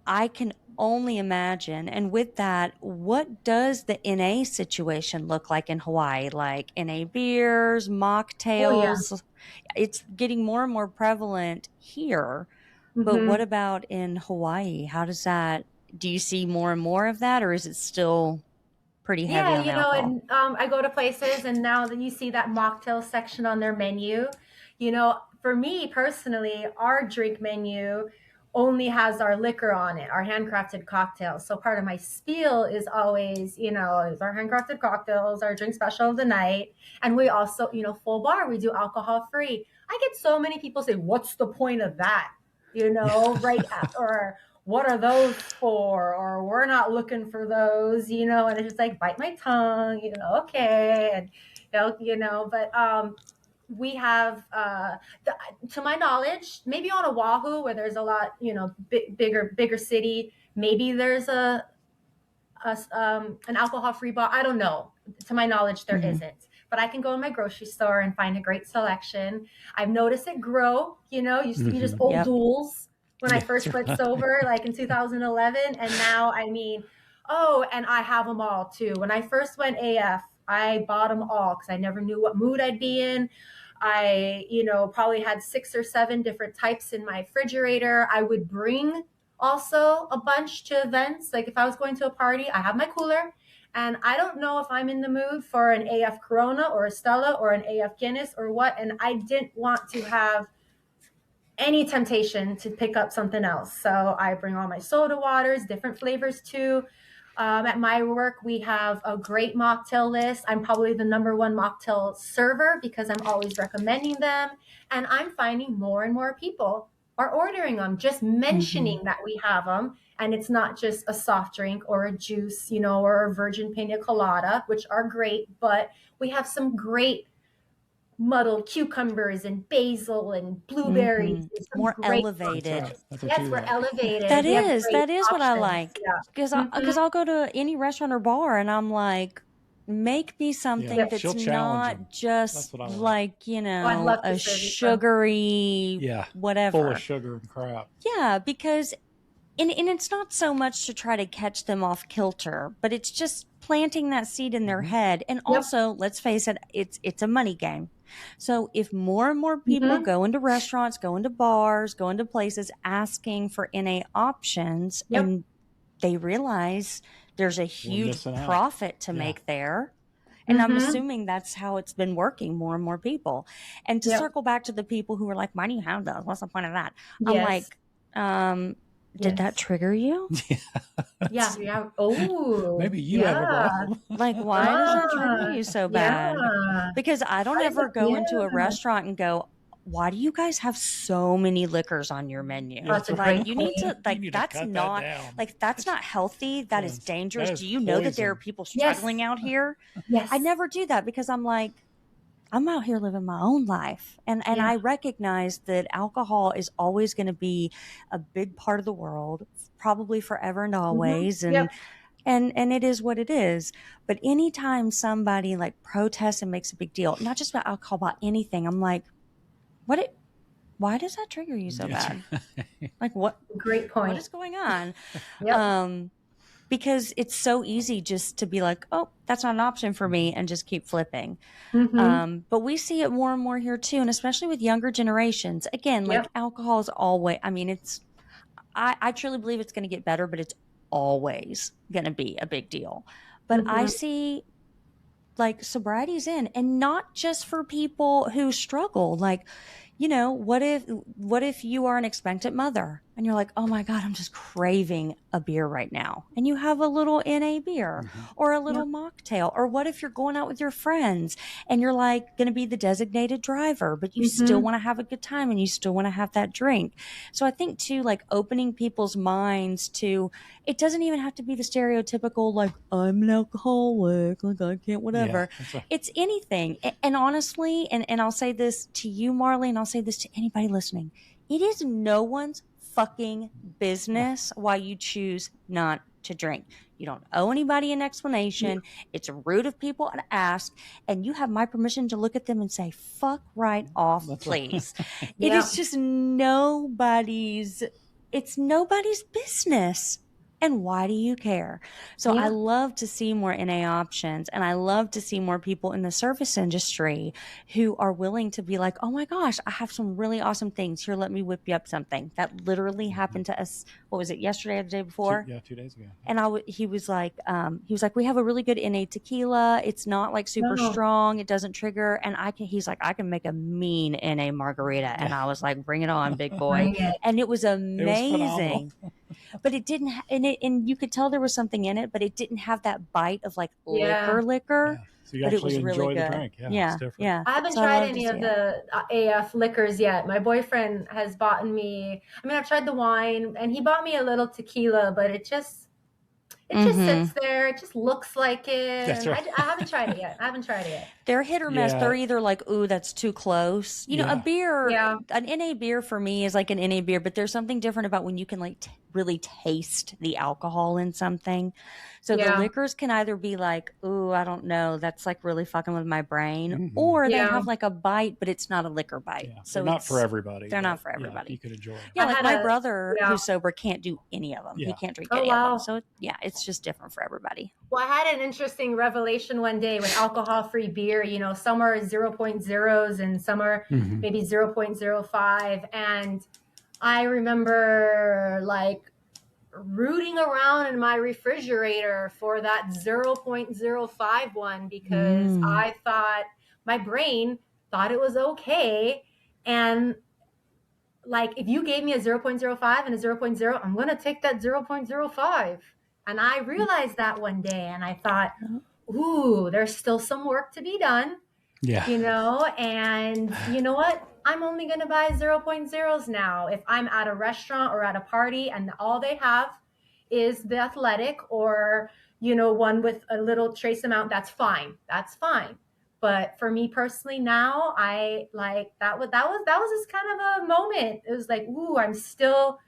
I can only imagine. And with that, what does the NA situation look like in Hawaii? Like NA beers, mocktails? It's getting more and more prevalent here. But what about in Hawaii? How does that, do you see more and more of that, or is it still pretty heavy on alcohol? And I go to places, and now that you see that mocktail section on their menu, for me personally, our drink menu only has our liquor on it, our handcrafted cocktails. So part of my spiel is always, is our handcrafted cocktails, our drink special of the night. And we also, full bar, we do alcohol free. I get so many people say, what's the point of that? Right? Or what are those for? Or we're not looking for those, and it's just bite my tongue, okay. And, but we have, to my knowledge, maybe on Oahu, where there's a lot, bigger city, maybe there's a an alcohol-free bottle. I don't know. To my knowledge, there isn't. But I can go in my grocery store and find a great selection. I've noticed it grow. You know, used to be just old duels when I first went sober, like in 2011. And now, I mean, and I have them all too. When I first went AF, I bought them all because I never knew what mood I'd be in. I, probably had 6 or 7 different types in my refrigerator. I would bring also a bunch to events. Like if I was going to a party, I have my cooler. And I don't know if I'm in the mood for an AF Corona or a Stella or an AF Guinness or what. And I didn't want to have any temptation to pick up something else. So I bring all my soda waters, different flavors too. At my work, we have a great mocktail list. I'm probably the #1 mocktail server because I'm always recommending them. And I'm finding more and more people are ordering them, just mentioning that we have them. And it's not just a soft drink or a juice, or a virgin pina colada, which are great, but we have some great muddled cucumbers and basil and blueberries. More elevated. Yes, we're elevated. That is what I like. Because I'll go to any restaurant or bar and I'm like, make me something that's not just like, a sugary, whatever. Full of sugar and crap. Yeah, because, and it's not so much to try to catch them off kilter, but it's just planting that seed in their head. And also, let's face it, it's a money game. So if more and more people go into restaurants, go into bars, go into places asking for NA options, and they realize there's a huge profit to make there. And I'm assuming that's how it's been working, more and more people. And to circle back to the people who are like, why do you have those? What's the point of that? I'm like, did that trigger you? Yeah. Oh, maybe you have a problem. Like, why does that trigger you so bad? Because I don't ever go into a restaurant and go, why do you guys have so many liquors on your menu? That's like, you need to, like, that's not, like, that's not healthy. That is dangerous. Do you know that there are people struggling out here? Yes. I never do that because I'm like, I'm out here living my own life. And I recognize that alcohol is always going to be a big part of the world, probably forever and always. And it is what it is. But anytime somebody like protests and makes a big deal, not just about alcohol, about anything, I'm like, why does that trigger you so bad? Like what? Great point. What is going on? Because it's so easy just to be like, oh, that's not an option for me, and just keep flipping. But we see it more and more here too, and especially with younger generations. Again, like alcohol is always, I mean, I truly believe it's going to get better, but it's always going to be a big deal. But I see like sobriety's in, and not just for people who struggle. Like, what if you are an expectant mother and you're like, oh my God, I'm just craving a beer right now. And you have a little NA beer or a little mocktail. Or what if you're going out with your friends and you're like going to be the designated driver, but you still want to have a good time and you still want to have that drink. So I think too, like opening people's minds to, it doesn't even have to be the stereotypical, like I'm an alcoholic, like I can't, whatever. It's anything. And honestly, and I'll say this to you, Marley, and I'll say this to anybody listening. It is no one's fucking business why you choose not to drink. You don't owe anybody an explanation. It's rude of people to ask, and you have my permission to look at them and say, fuck right off, please. It is just nobody's business. And why do you care? So I love to see more NA options, and I love to see more people in the service industry who are willing to be like, oh my gosh, I have some really awesome things here. Let me whip you up something. That literally happened to us. What was it, yesterday or the day before? 2 days ago. And he was like, we have a really good NA tequila. It's not like super strong. It doesn't trigger. And he's like, I can make a mean NA margarita. And I was like, bring it on, big boy. And it was amazing. But it didn't, and you could tell there was something in it, but it didn't have that bite of like liquor. Yeah. So you actually enjoy really the good. drink. Yeah. I haven't tried any of the AF liquors yet. My boyfriend has bought me, I've tried the wine, and he bought me a little tequila, but it just sits there. It just looks like it. That's right. I haven't tried it yet. They're hit or miss. They're either like, ooh, that's too close. A beer, an NA beer for me is like an NA beer, but there's something different about when you can like really taste the alcohol in something. So the liquors can either be like, ooh, I don't know, that's like really fucking with my brain, or they have like a bite, but it's not a liquor bite. Yeah. So they're not for everybody. They're not for everybody. You could enjoy it. Yeah, like my brother who's sober can't do any of them. He can't drink any of them. So it's just different for everybody. Well, I had an interesting revelation one day with alcohol-free beer. You know, some are 0.0s and some are maybe 0.05. And I remember like rooting around in my refrigerator for that 0.05 one because I thought my brain thought it was okay. And like, if you gave me a 0.05 and a 0.0, I'm going to take that 0.05. And I realized that one day and I thought, ooh, there's still some work to be done. Yeah. You know, and you know what? I'm only going to buy 0.0s now. If I'm at a restaurant or at a party and all they have is the athletic or, you know, one with a little trace amount, that's fine. That's fine. But for me personally now, I like that was just kind of a moment. It was like, ooh, I'm still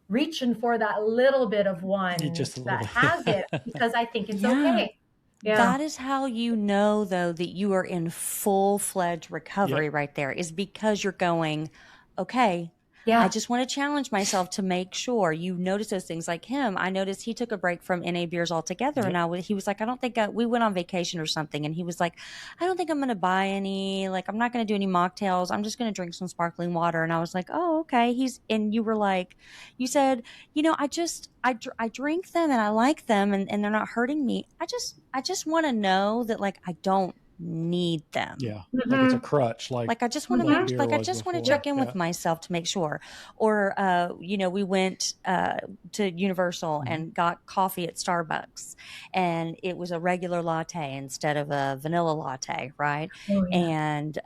reaching for that little bit of one that has it because I think it's okay. Yeah. That is how you know, though, that you are in full-fledged recovery right there, is because you're going, okay, I just want to challenge myself to make sure. You notice those things. Like him, I noticed he took a break from NA beers altogether. And he was like, I don't think we went on vacation or something. And he was like, I don't think I'm going to buy any, like, I'm not going to do any mocktails. I'm just going to drink some sparkling water. And I was like, oh, okay. And you were like, you said, you know, I drink them and I like them and they're not hurting me. I just want to know that, like, I don't need them. Yeah. Like it's a crutch. Like I just want to make, like, I just want to check in with myself to make sure. Or, you know, we went to Universal and got coffee at Starbucks and it was a regular latte instead of a vanilla latte. Right. Oh, yeah. And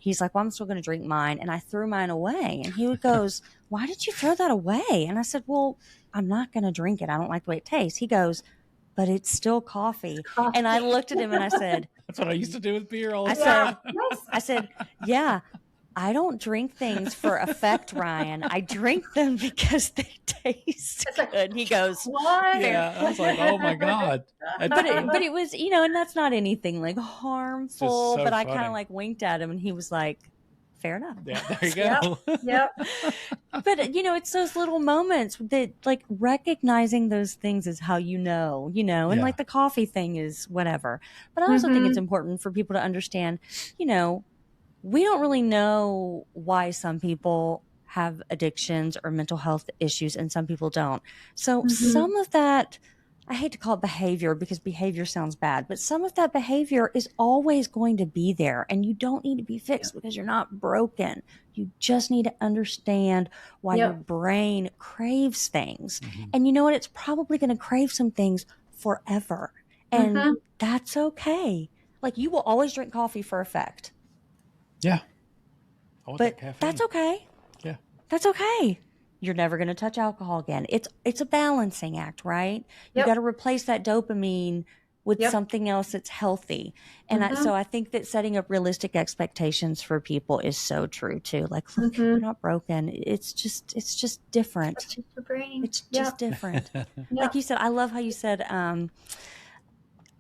he's like, well, I'm still going to drink mine. And I threw mine away. And he goes, why did you throw that away? And I said, well, I'm not going to drink it. I don't like the way it tastes. He goes, but it's still coffee. And I looked at him and I said, that's what I used to do with beer all the time. I said, yeah, I don't drink things for effect, Ryan. I drink them because they taste good. He goes, what? Yeah. I was like, oh my God. But it was, you know, and that's not anything like harmful, but I kind of like winked at him and he was like, fair enough. Yeah, there you go. Yep. But, you know, it's those little moments that, like, recognizing those things is how you know, and like the coffee thing is whatever. But I also think it's important for people to understand, you know, we don't really know why some people have addictions or mental health issues and some people don't. So some of that, I hate to call it behavior because behavior sounds bad, but some of that behavior is always going to be there and you don't need to be fixed because you're not broken. You just need to understand why your brain craves things. And you know what? It's probably going to crave some things forever. And that's okay. Like, you will always drink coffee for effect. Yeah. But that's okay. Yeah. That's okay. You're never going to touch alcohol again. It's a balancing act, right? You got to replace that dopamine with something else that's healthy. And so I think that setting up realistic expectations for people is so true too. Like, look, you're not broken. It's just different. It's just your brain. It's just different. Like you said, I love how you said,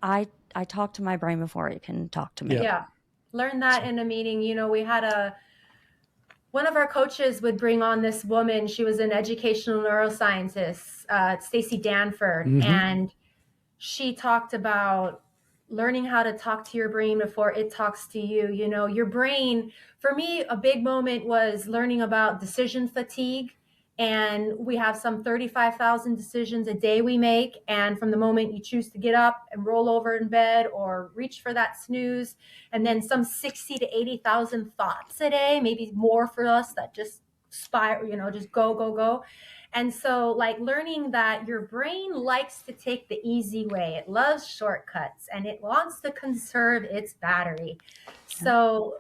I talk to my brain before it can talk to me. Yeah. Learned that in a meeting. You know, we had one of our coaches would bring on this woman. She was an educational neuroscientist, Stacey Danford. And she talked about learning how to talk to your brain before it talks to you. You know, your brain, for me, a big moment was learning about decision fatigue. And we have some 35,000 decisions a day we make. And from the moment you choose to get up and roll over in bed or reach for that snooze, and then some 60 to 80,000 thoughts a day, maybe more for us, that just spiral, you know, just go. And so, like, learning that your brain likes to take the easy way. It loves shortcuts and it wants to conserve its battery. So,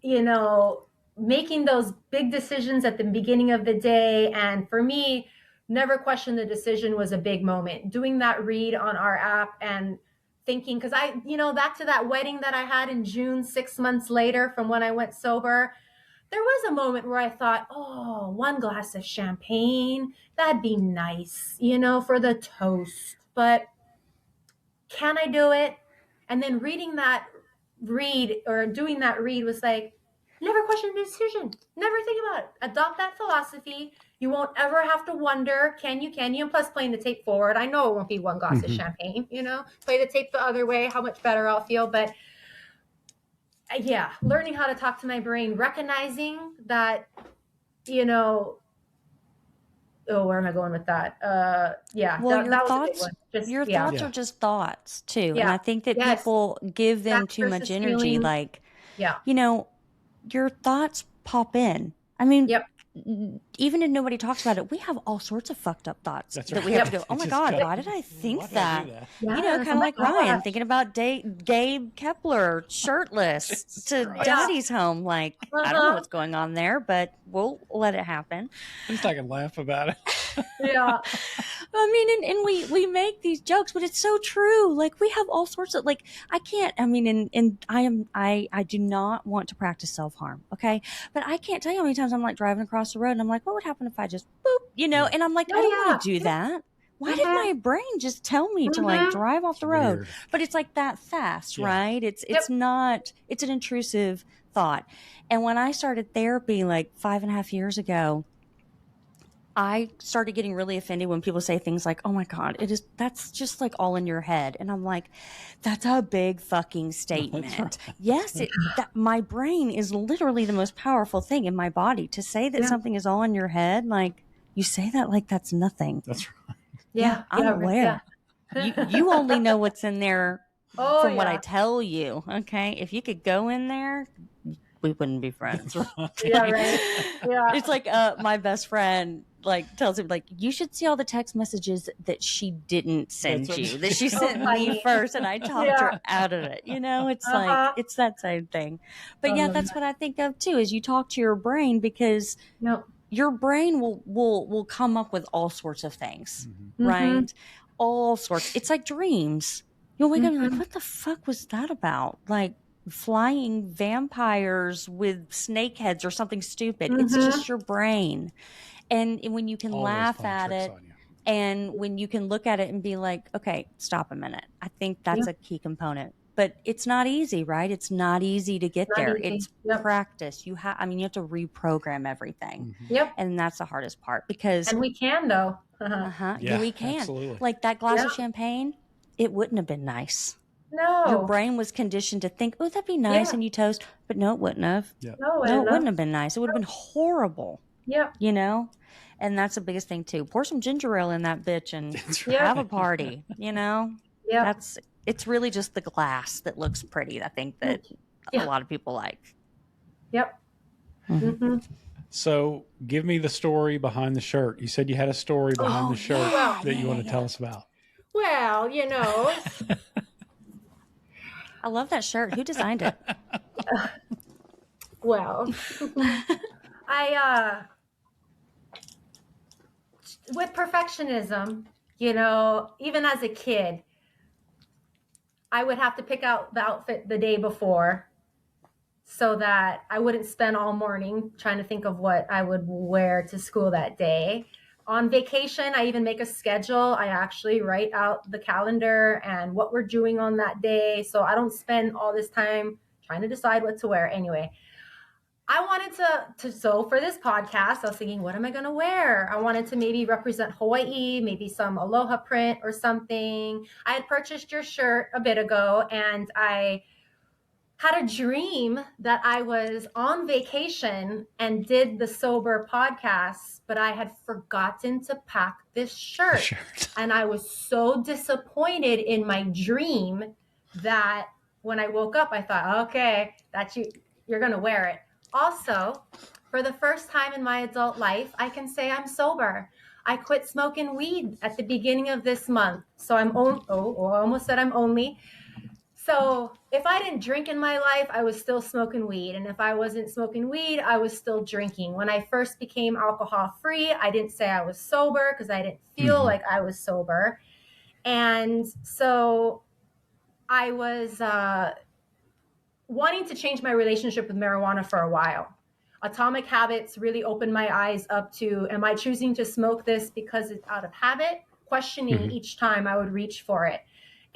you know, making those big decisions at the beginning of the day. And for me, never question the decision was a big moment. Doing that read on our app and thinking, because I, you know, back to that wedding that I had in June, 6 months later from when I went sober, there was a moment where I thought, oh, one glass of champagne, that'd be nice, for the toast. But can I do it? And then doing that read was like, never question the decision. Never think about it. Adopt that philosophy. You won't ever have to wonder, can you? And plus playing the tape forward. I know it won't be one glass of champagne, play the tape the other way, how much better I'll feel. But yeah, learning how to talk to my brain, recognizing that, where am I going with that? Yeah. Well, that was a big one. Your thoughts are just thoughts too. Yeah. And I think that people give them Facts too much versus energy. feeling. Like, Yeah. Your thoughts pop in. I mean, Yep. even if nobody talks about it, we have all sorts of fucked up thoughts That's that right. we have to go, oh It's my just God, cut- why did I think Why did I that? do that? Yes, Kind of like oh my Ryan gosh. thinking about Gabe Kepler shirtless Jesus to Christ. Daddy's home. Like, I don't know what's going on there, but we'll let it happen. At least I can laugh about it. Yeah. I mean, and we make these jokes, but it's so true. Like, we have all sorts of, like, I can't, I mean, and I do not want to practice self-harm. Okay. But I can't tell you how many times I'm like driving across the road and I'm like, what would happen if I just boop, Yeah. and I'm like, I don't want to do that. Why did my brain just tell me to like drive off the road? Weird. But it's like that fast, Yeah. right? It's not, it's an intrusive thought. And when I started therapy like 5.5 years ago, I started getting really offended when people say things like, oh my God, that's just like all in your head. And I'm like, that's a big fucking statement. Right. Yes, my brain is literally the most powerful thing in my body. To say that something is all in your head, like you say that like that's nothing. That's right. Yeah, I'm aware. Yeah. You only know what's in there from what I yeah. tell you. Okay. If you could go in there, we wouldn't be friends. That's right. Yeah, right. Yeah. It's like my best friend like tells him like, you should see all the text messages that she didn't send That's you, right. that she So sent me funny. first, and I talked her out of it. It's like it's that same thing. But yeah, that's what I think of too. Is you talk to your brain, because No. your brain will come up with all sorts of things, Mhm. right? All sorts. It's like dreams. You'll wake up and you're like, what the fuck was that about? Like flying vampires with snake heads or something stupid. It's just your brain. And when you can Always laugh playing at tricks it, on you. and when you can look at it and be like, okay, stop a minute. I think that's a key component. But it's not easy, right? It's not easy to get Not there. easy. It's Yep. practice. You have to reprogram everything. Mhm. Yep. And that's the hardest part, because And we can though. Yeah, we can. absolutely. Like that glass of Yeah. champagne, it wouldn't have been nice. No. Your brain was conditioned to think, oh, that'd be nice, Yeah. and you toast. But no, it wouldn't have. No, No, it wouldn't have been nice. It would have been horrible. Yep. And that's the biggest thing too. Pour some ginger ale in that bitch and That's right. have a party. Yep. It's really just the glass that looks pretty. I think that a lot of people like. Yep. Mhm. Mm-hmm. So give me the story behind the shirt. You said you had a story behind the shirt that you want to tell us about. Well, I love that shirt. Who designed it? well, I with perfectionism, even as a kid, I would have to pick out the outfit the day before so that I wouldn't spend all morning trying to think of what I would wear to school that day. On vacation, I even make a schedule. I actually write out the calendar and what we're doing on that day, so I don't spend all this time trying to decide what to wear. Anyway, I wanted so for this podcast, I was thinking, what am I going to wear? I wanted to maybe represent Hawaii, maybe some aloha print or something. I had purchased your shirt a bit ago, and I had a dream that I was on vacation and did the sober podcast, but I had forgotten to pack this shirt. And I was so disappointed in my dream that when I woke up, I thought, okay, that's you're going to wear it. Also, for the first time in my adult life, I can say I'm sober. I quit smoking weed at the beginning of this month. So I almost said I'm only. So if I didn't drink in my life, I was still smoking weed. And if I wasn't smoking weed, I was still drinking. When I first became alcohol free, I didn't say I was sober because I didn't feel like I was sober. And so I was wanting to change my relationship with marijuana for a while. Atomic Habits really opened my eyes up to, am I choosing to smoke this because it's out of habit? Questioning each time I would reach for it.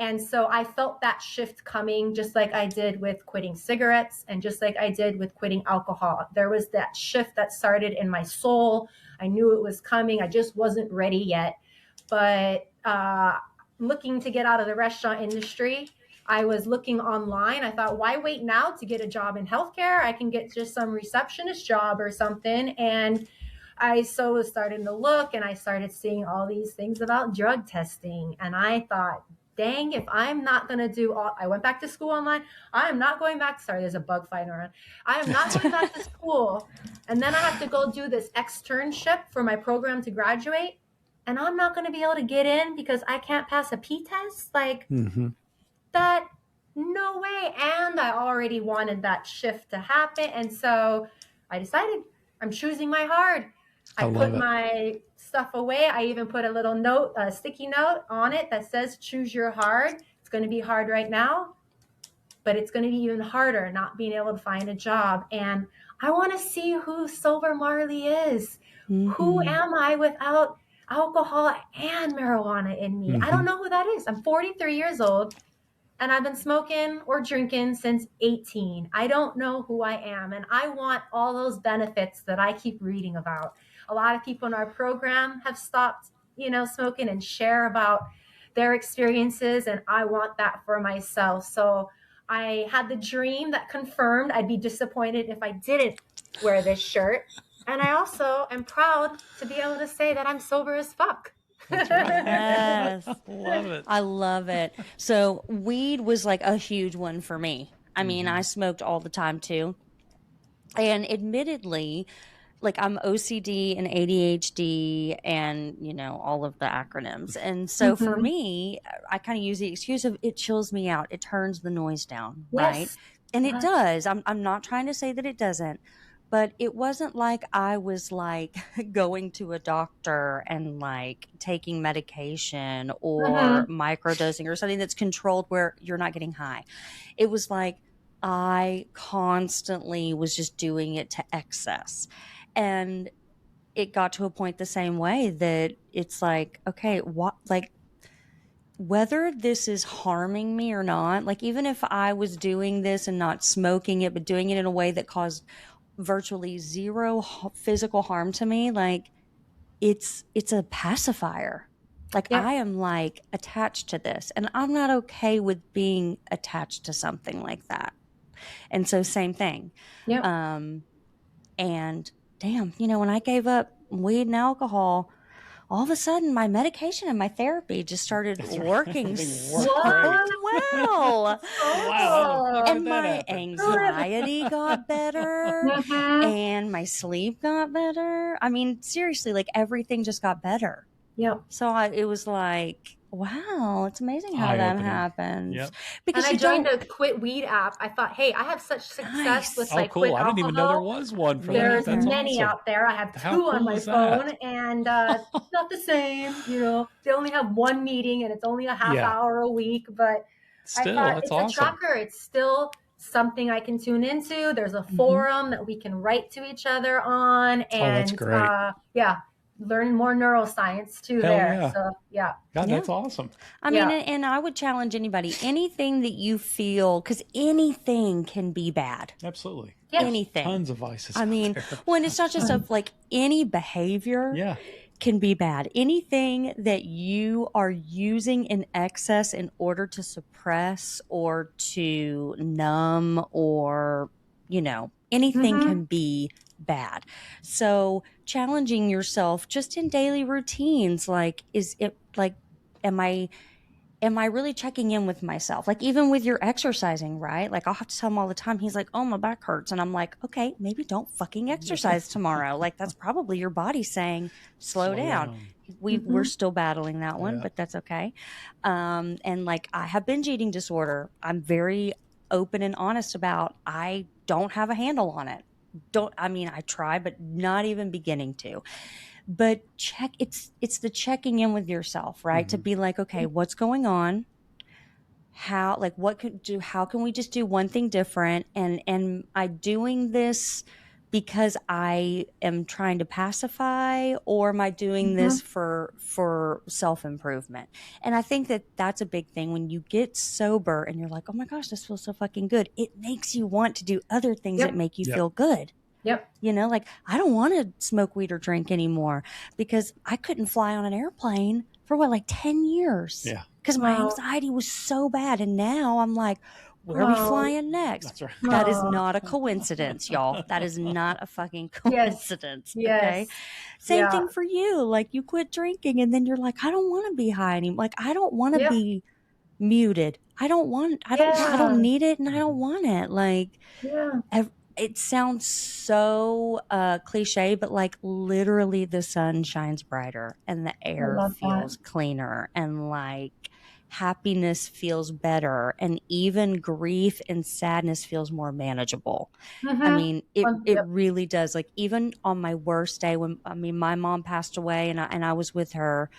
And so I felt that shift coming, just like I did with quitting cigarettes and just like I did with quitting alcohol. There was that shift that started in my soul. I knew it was coming. I just wasn't ready yet. But looking to get out of the restaurant industry, I was looking online. I thought, why wait now to get a job in healthcare? I can get just some receptionist job or something. And I was starting to look, and I started seeing all these things about drug testing. And I thought, dang, if I'm not going to do all, I went back to school online. I am not going back. Sorry, there's a bug flying around. I am not going back to school. And then I have to go do this externship for my program to graduate. And I'm not going to be able to get in because I can't pass a P test. Like that, no way. And I already wanted that shift to happen. And so I decided I'm choosing my hard. I put my stuff away. I even put a little note, a sticky note on it that says, choose your hard. It's going to be hard right now, but it's going to be even harder not being able to find a job. And I want to see who sober Marley is. Who am I without alcohol and marijuana in me? I don't know who that is. I'm 43 years old. And I've been smoking or drinking since 18. I don't know who I am. And I want all those benefits that I keep reading about. A lot of people in our program have stopped, smoking and share about their experiences. And I want that for myself. So I had the dream that confirmed I'd be disappointed if I didn't wear this shirt. And I also am proud to be able to say that I'm sober as fuck. That's right. Yes. Love it. I love it. So weed was like a huge one for me. I mean, I smoked all the time too. And admittedly, like I'm OCD and ADHD and, all of the acronyms. And so for me, I kind of use the excuse of it chills me out. It turns the noise down, right? And it does. I'm not trying to say that it doesn't. But it wasn't like I was like going to a doctor and like taking medication or microdosing or something that's controlled where you're not getting high. It was like I constantly was just doing it to excess. And it got to a point the same way that it's like, okay, whether this is harming me or not, like even if I was doing this and not smoking it, but doing it in a way that caused virtually zero physical harm to me, like it's a pacifier. Like I am like attached to this, and I'm not okay with being attached to something like that. And so same thing. And damn, when I gave up weed and alcohol, all of a sudden my medication and my therapy just started working so well. Wow. And my anxiety got better and my sleep got better. I mean, seriously, like everything just got better. So it was like, wow, it's amazing how that happens. Because I joined a quit weed app. I thought, hey, I have such success with cool. quit alcohol. I didn't even know there was one for There's that. That's many awesome. out there. I have two on my phone, and it's not the same. They only have one meeting, and it's only a half hour a week. But still, I thought that's it's a tracker. It's still something I can tune into. There's a forum that we can write to each other on, and that's great. Learn more neuroscience too. So God, that's awesome. I mean, and I would challenge anybody, anything that you feel, because anything can be bad. Absolutely. Anything. Tons of vices. I mean, when it's not just like any behavior can be bad. Anything that you are using in excess in order to suppress or to numb or, anything can be bad. So challenging yourself just in daily routines, like, is it like, am I really checking in with myself? Like even with your exercising, right? Like I'll have to tell him all the time. He's like, oh, my back hurts. And I'm like, okay, maybe don't fucking exercise tomorrow. Like that's probably your body saying, slow down. We're still battling that one, but that's okay. And like I have binge eating disorder. I'm very open and honest about, I don't have a handle on it. I try, but not even beginning to. But it's the checking in with yourself, right? To be like, okay, what's going on? How can we just do one thing different? And am I doing this because I am trying to pacify, or am I doing this for self-improvement? And I think that that's a big thing. When you get sober and you're like, oh my gosh, this feels so fucking good, it makes you want to do other things that make you feel good. Yep. You know, like, I don't want to smoke weed or drink anymore because I couldn't fly on an airplane for like 10 years. Yeah. Because my anxiety was so bad. And now I'm like, where are we flying next? That's right. That is not a coincidence, y'all. That is not a fucking coincidence. Yes. Okay. Same thing for you. Like, you quit drinking and then you're like, I don't want to be high anymore. Like, I don't want to be muted. I don't need it, and I don't want it. Like, it sounds so cliche, but like, literally the sun shines brighter and the air feels cleaner, and like, happiness feels better, and even grief and sadness feels more manageable. I mean, it really does. Like, even on my worst day, when my mom passed away and I was with her,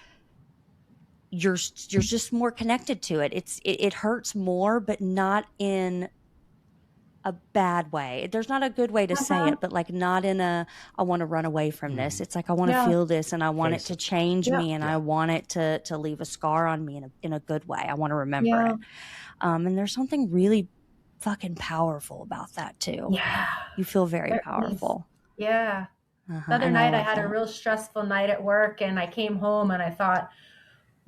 you're just more connected to it. It hurts more, but not in a bad way. There's not a good way to say it, but like, not in a, I want to run away from this. It's like, I want to feel this, and I want it to change me, and I want it to leave a scar on me in a good way. I want to remember it. And there's something really fucking powerful about that too. Yeah. You feel very powerful. Yeah. The other night I had a real stressful night at work, and I came home and I thought,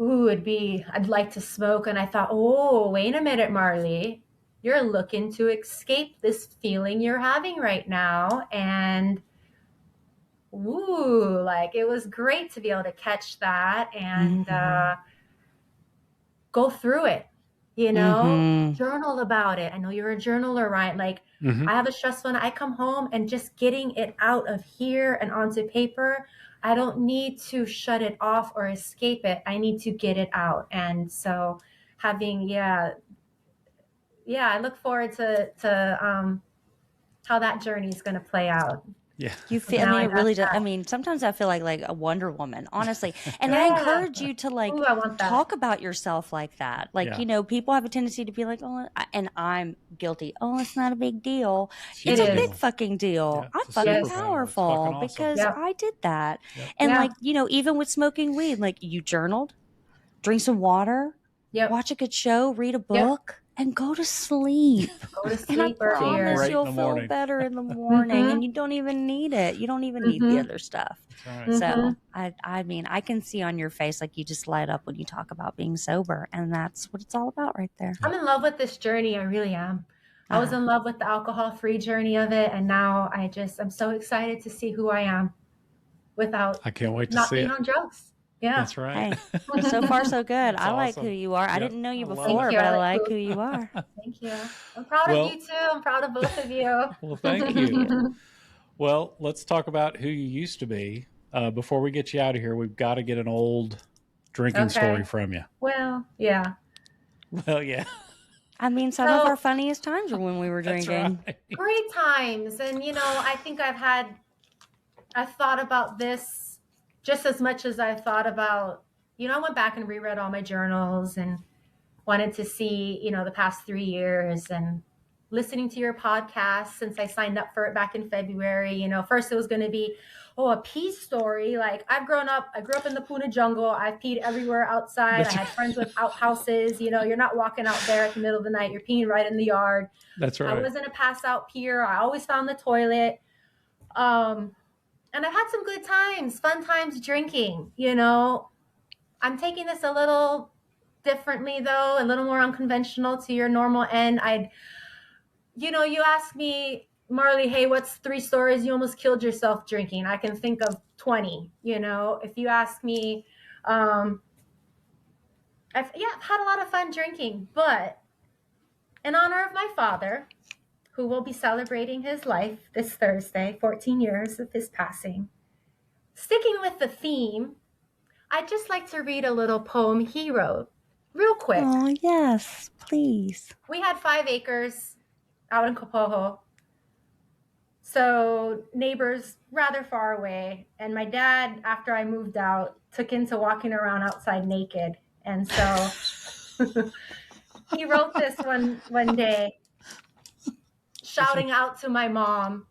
ooh, I'd like to smoke. And I thought, oh, wait a minute, Marley. You're looking to escape this feeling you're having right now. And ooh, like, it was great to be able to catch that and go through it, you know, journal about it. I know you're a journaler, right? Like, I have a stressful night. I come home and just getting it out of here and onto paper. I don't need to shut it off or escape it. I need to get it out. And so having, I look forward to how that journey is going to play out. Yeah. You feel, I mean, it really does. I mean, sometimes I feel like a Wonder Woman, honestly. And I encourage you to like talk about yourself like that. Like, you know, people have a tendency to be like, oh, and I'm guilty. Oh, it's not a big deal. It's a big fucking deal. I'm fucking powerful because I did that. And like, you know, even with smoking weed, like, you journaled, drink some water, watch a good show, read a book. And go to sleep. And I promise you'll feel better in the morning. And you don't even need it. You don't even need the other stuff. Right. So I mean, I can see on your face, like, you just light up when you talk about being sober. And that's what it's all about right there. I'm in love with this journey. I really am. I was in love with the alcohol-free journey of it. And now I'm so excited to see who I am without I can't wait to not see being it. on drugs. Yeah. That's right. Hey, so far so good. That's I like awesome. who you are. Yep. I didn't know you before, but I like who you are. Thank you. I'm proud of you too. I'm proud of both of you. Well, thank you. Well, let's talk about who you used to be. Before we get you out of here, we've got to get an old drinking story from you. Well, yeah. Well, yeah. I mean, some of our funniest times were when we were drinking. Right. Great times. And, you know, I think I thought about this just as much as I thought about, you know, I went back and reread all my journals and wanted to see, you know, the past 3 years, and listening to your podcast since I signed up for it back in February. You know, first it was going to be, a pee story. Like, I grew up in the Puna jungle. I've peed everywhere outside. I had friends with outhouses. You know, you're not walking out there at the middle of the night. You're peeing right in the yard. That's right. I wasn't a pass out peer. I always found the toilet. And I've had some good times, fun times drinking, you know. I'm taking this a little differently, though, a little more unconventional to your normal end. You ask me, Marley, hey, what's 3 stories you almost killed yourself drinking? I can think of 20, you know. If you ask me, I've had a lot of fun drinking, but in honor of my father, who will be celebrating his life this Thursday, 14 years of his passing. Sticking with the theme, I'd just like to read a little poem he wrote, real quick. Oh, yes, please. We had 5 acres out in Kapoho, so neighbors rather far away. And my dad, after I moved out, took into walking around outside naked. And so he wrote this one day, shouting out to my mom,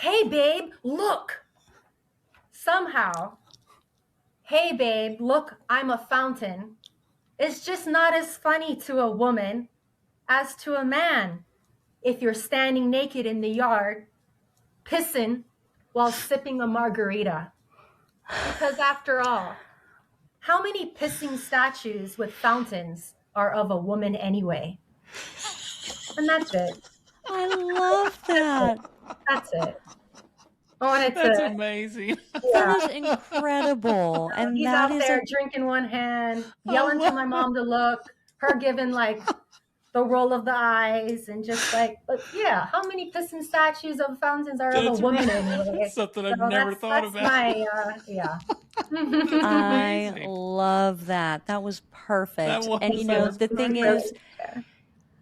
hey, babe, look. Somehow, hey, babe, look, I'm a fountain. It's just not as funny to a woman as to a man if you're standing naked in the yard, pissing while sipping a margarita. Because after all, how many pissing statues with fountains are of a woman anyway? And that's it. I love that. That's it. I wanted That's to. amazing. That is incredible. And He's that out is there drinking one hand, yelling to my mom to look, her giving like the roll of the eyes, and just like, but yeah, how many piston statues of fountains are of a woman anyway? That's something I've never thought about. My, yeah. I love that. That was perfect. And you know, the thing is,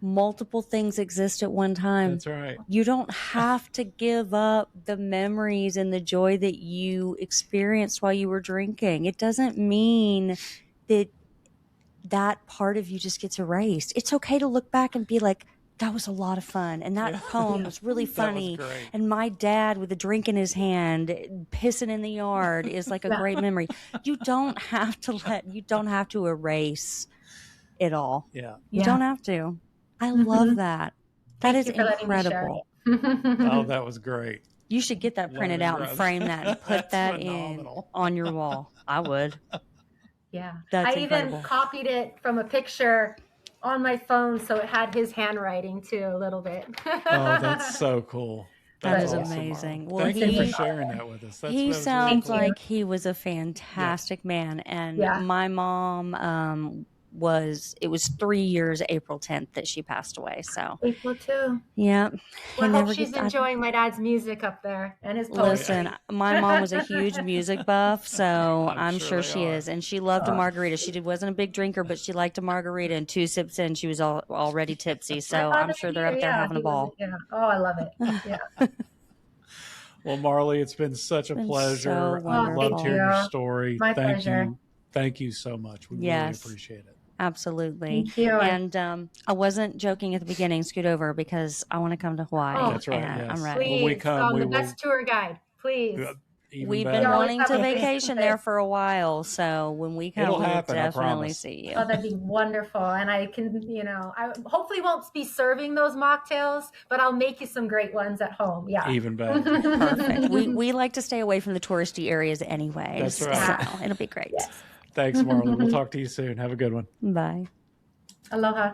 multiple things exist at one time. That's right. You don't have to give up the memories and the joy that you experienced while you were drinking. It doesn't mean that that part of you just gets erased. It's okay to look back and be like, that was a lot of fun. And that poem was really funny. That was great. And my dad with a drink in his hand, pissing in the yard is like a great memory. You don't have to erase it all. Yeah. You don't have to. I love that. That is incredible. Oh, that was great. You should get that printed out and frame that and put that phenomenal. in on your wall. I would. Yeah. That's I incredible. even copied it from a picture on my phone, so it had his handwriting too a little bit. Oh, that's so cool. That is awesome, amazing. Marley. Well, Thank you for sharing that with us. He that sounds really cool. like he was a fantastic man. And Yeah. my mom it was 3 years, April 10th, that she passed away. So April too. yeah. Well, I hope she's enjoying my dad's music up there and his poetry. Listen, my mom was a huge music buff, so I'm sure she is. And she loved a margarita. She wasn't a big drinker, but she liked a margarita, and 2 sips in, she was already tipsy. So I'm sure they're up there having a ball. Oh, I love it. Yeah. Well, Marley, it's been such a pleasure. So I loved hearing your story. My Thank pleasure. you. Thank you so much. We really appreciate it. Absolutely. Thank you. And I wasn't joking at the beginning, scoot over, because I want to come to Hawaii. Oh, that's right. And Yes. I'm ready. Please, When we come, we the will. best tour guide, please. We've better. been wanting to Always have a vacation there for a while, so when we come, It'll we'll happen, I definitely promise. see you. Oh, that'd be wonderful. And I can, I hopefully won't be serving those mocktails, but I'll make you some great ones at home. Yeah. Even better. Perfect. We like to stay away from the touristy areas anyway. That's right. So it'll be great. Yes. Thanks, Marley. We'll talk to you soon. Have a good one. Bye. Aloha.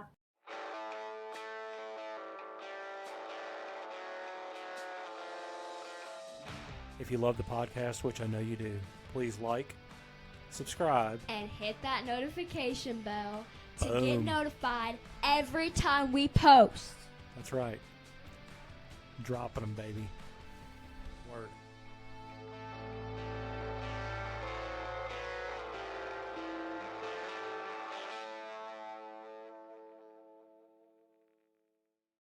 If you love the podcast, which I know you do, please like, subscribe, and hit that notification bell to get Boom. notified every time we post. That's right. Dropping them, baby. Word.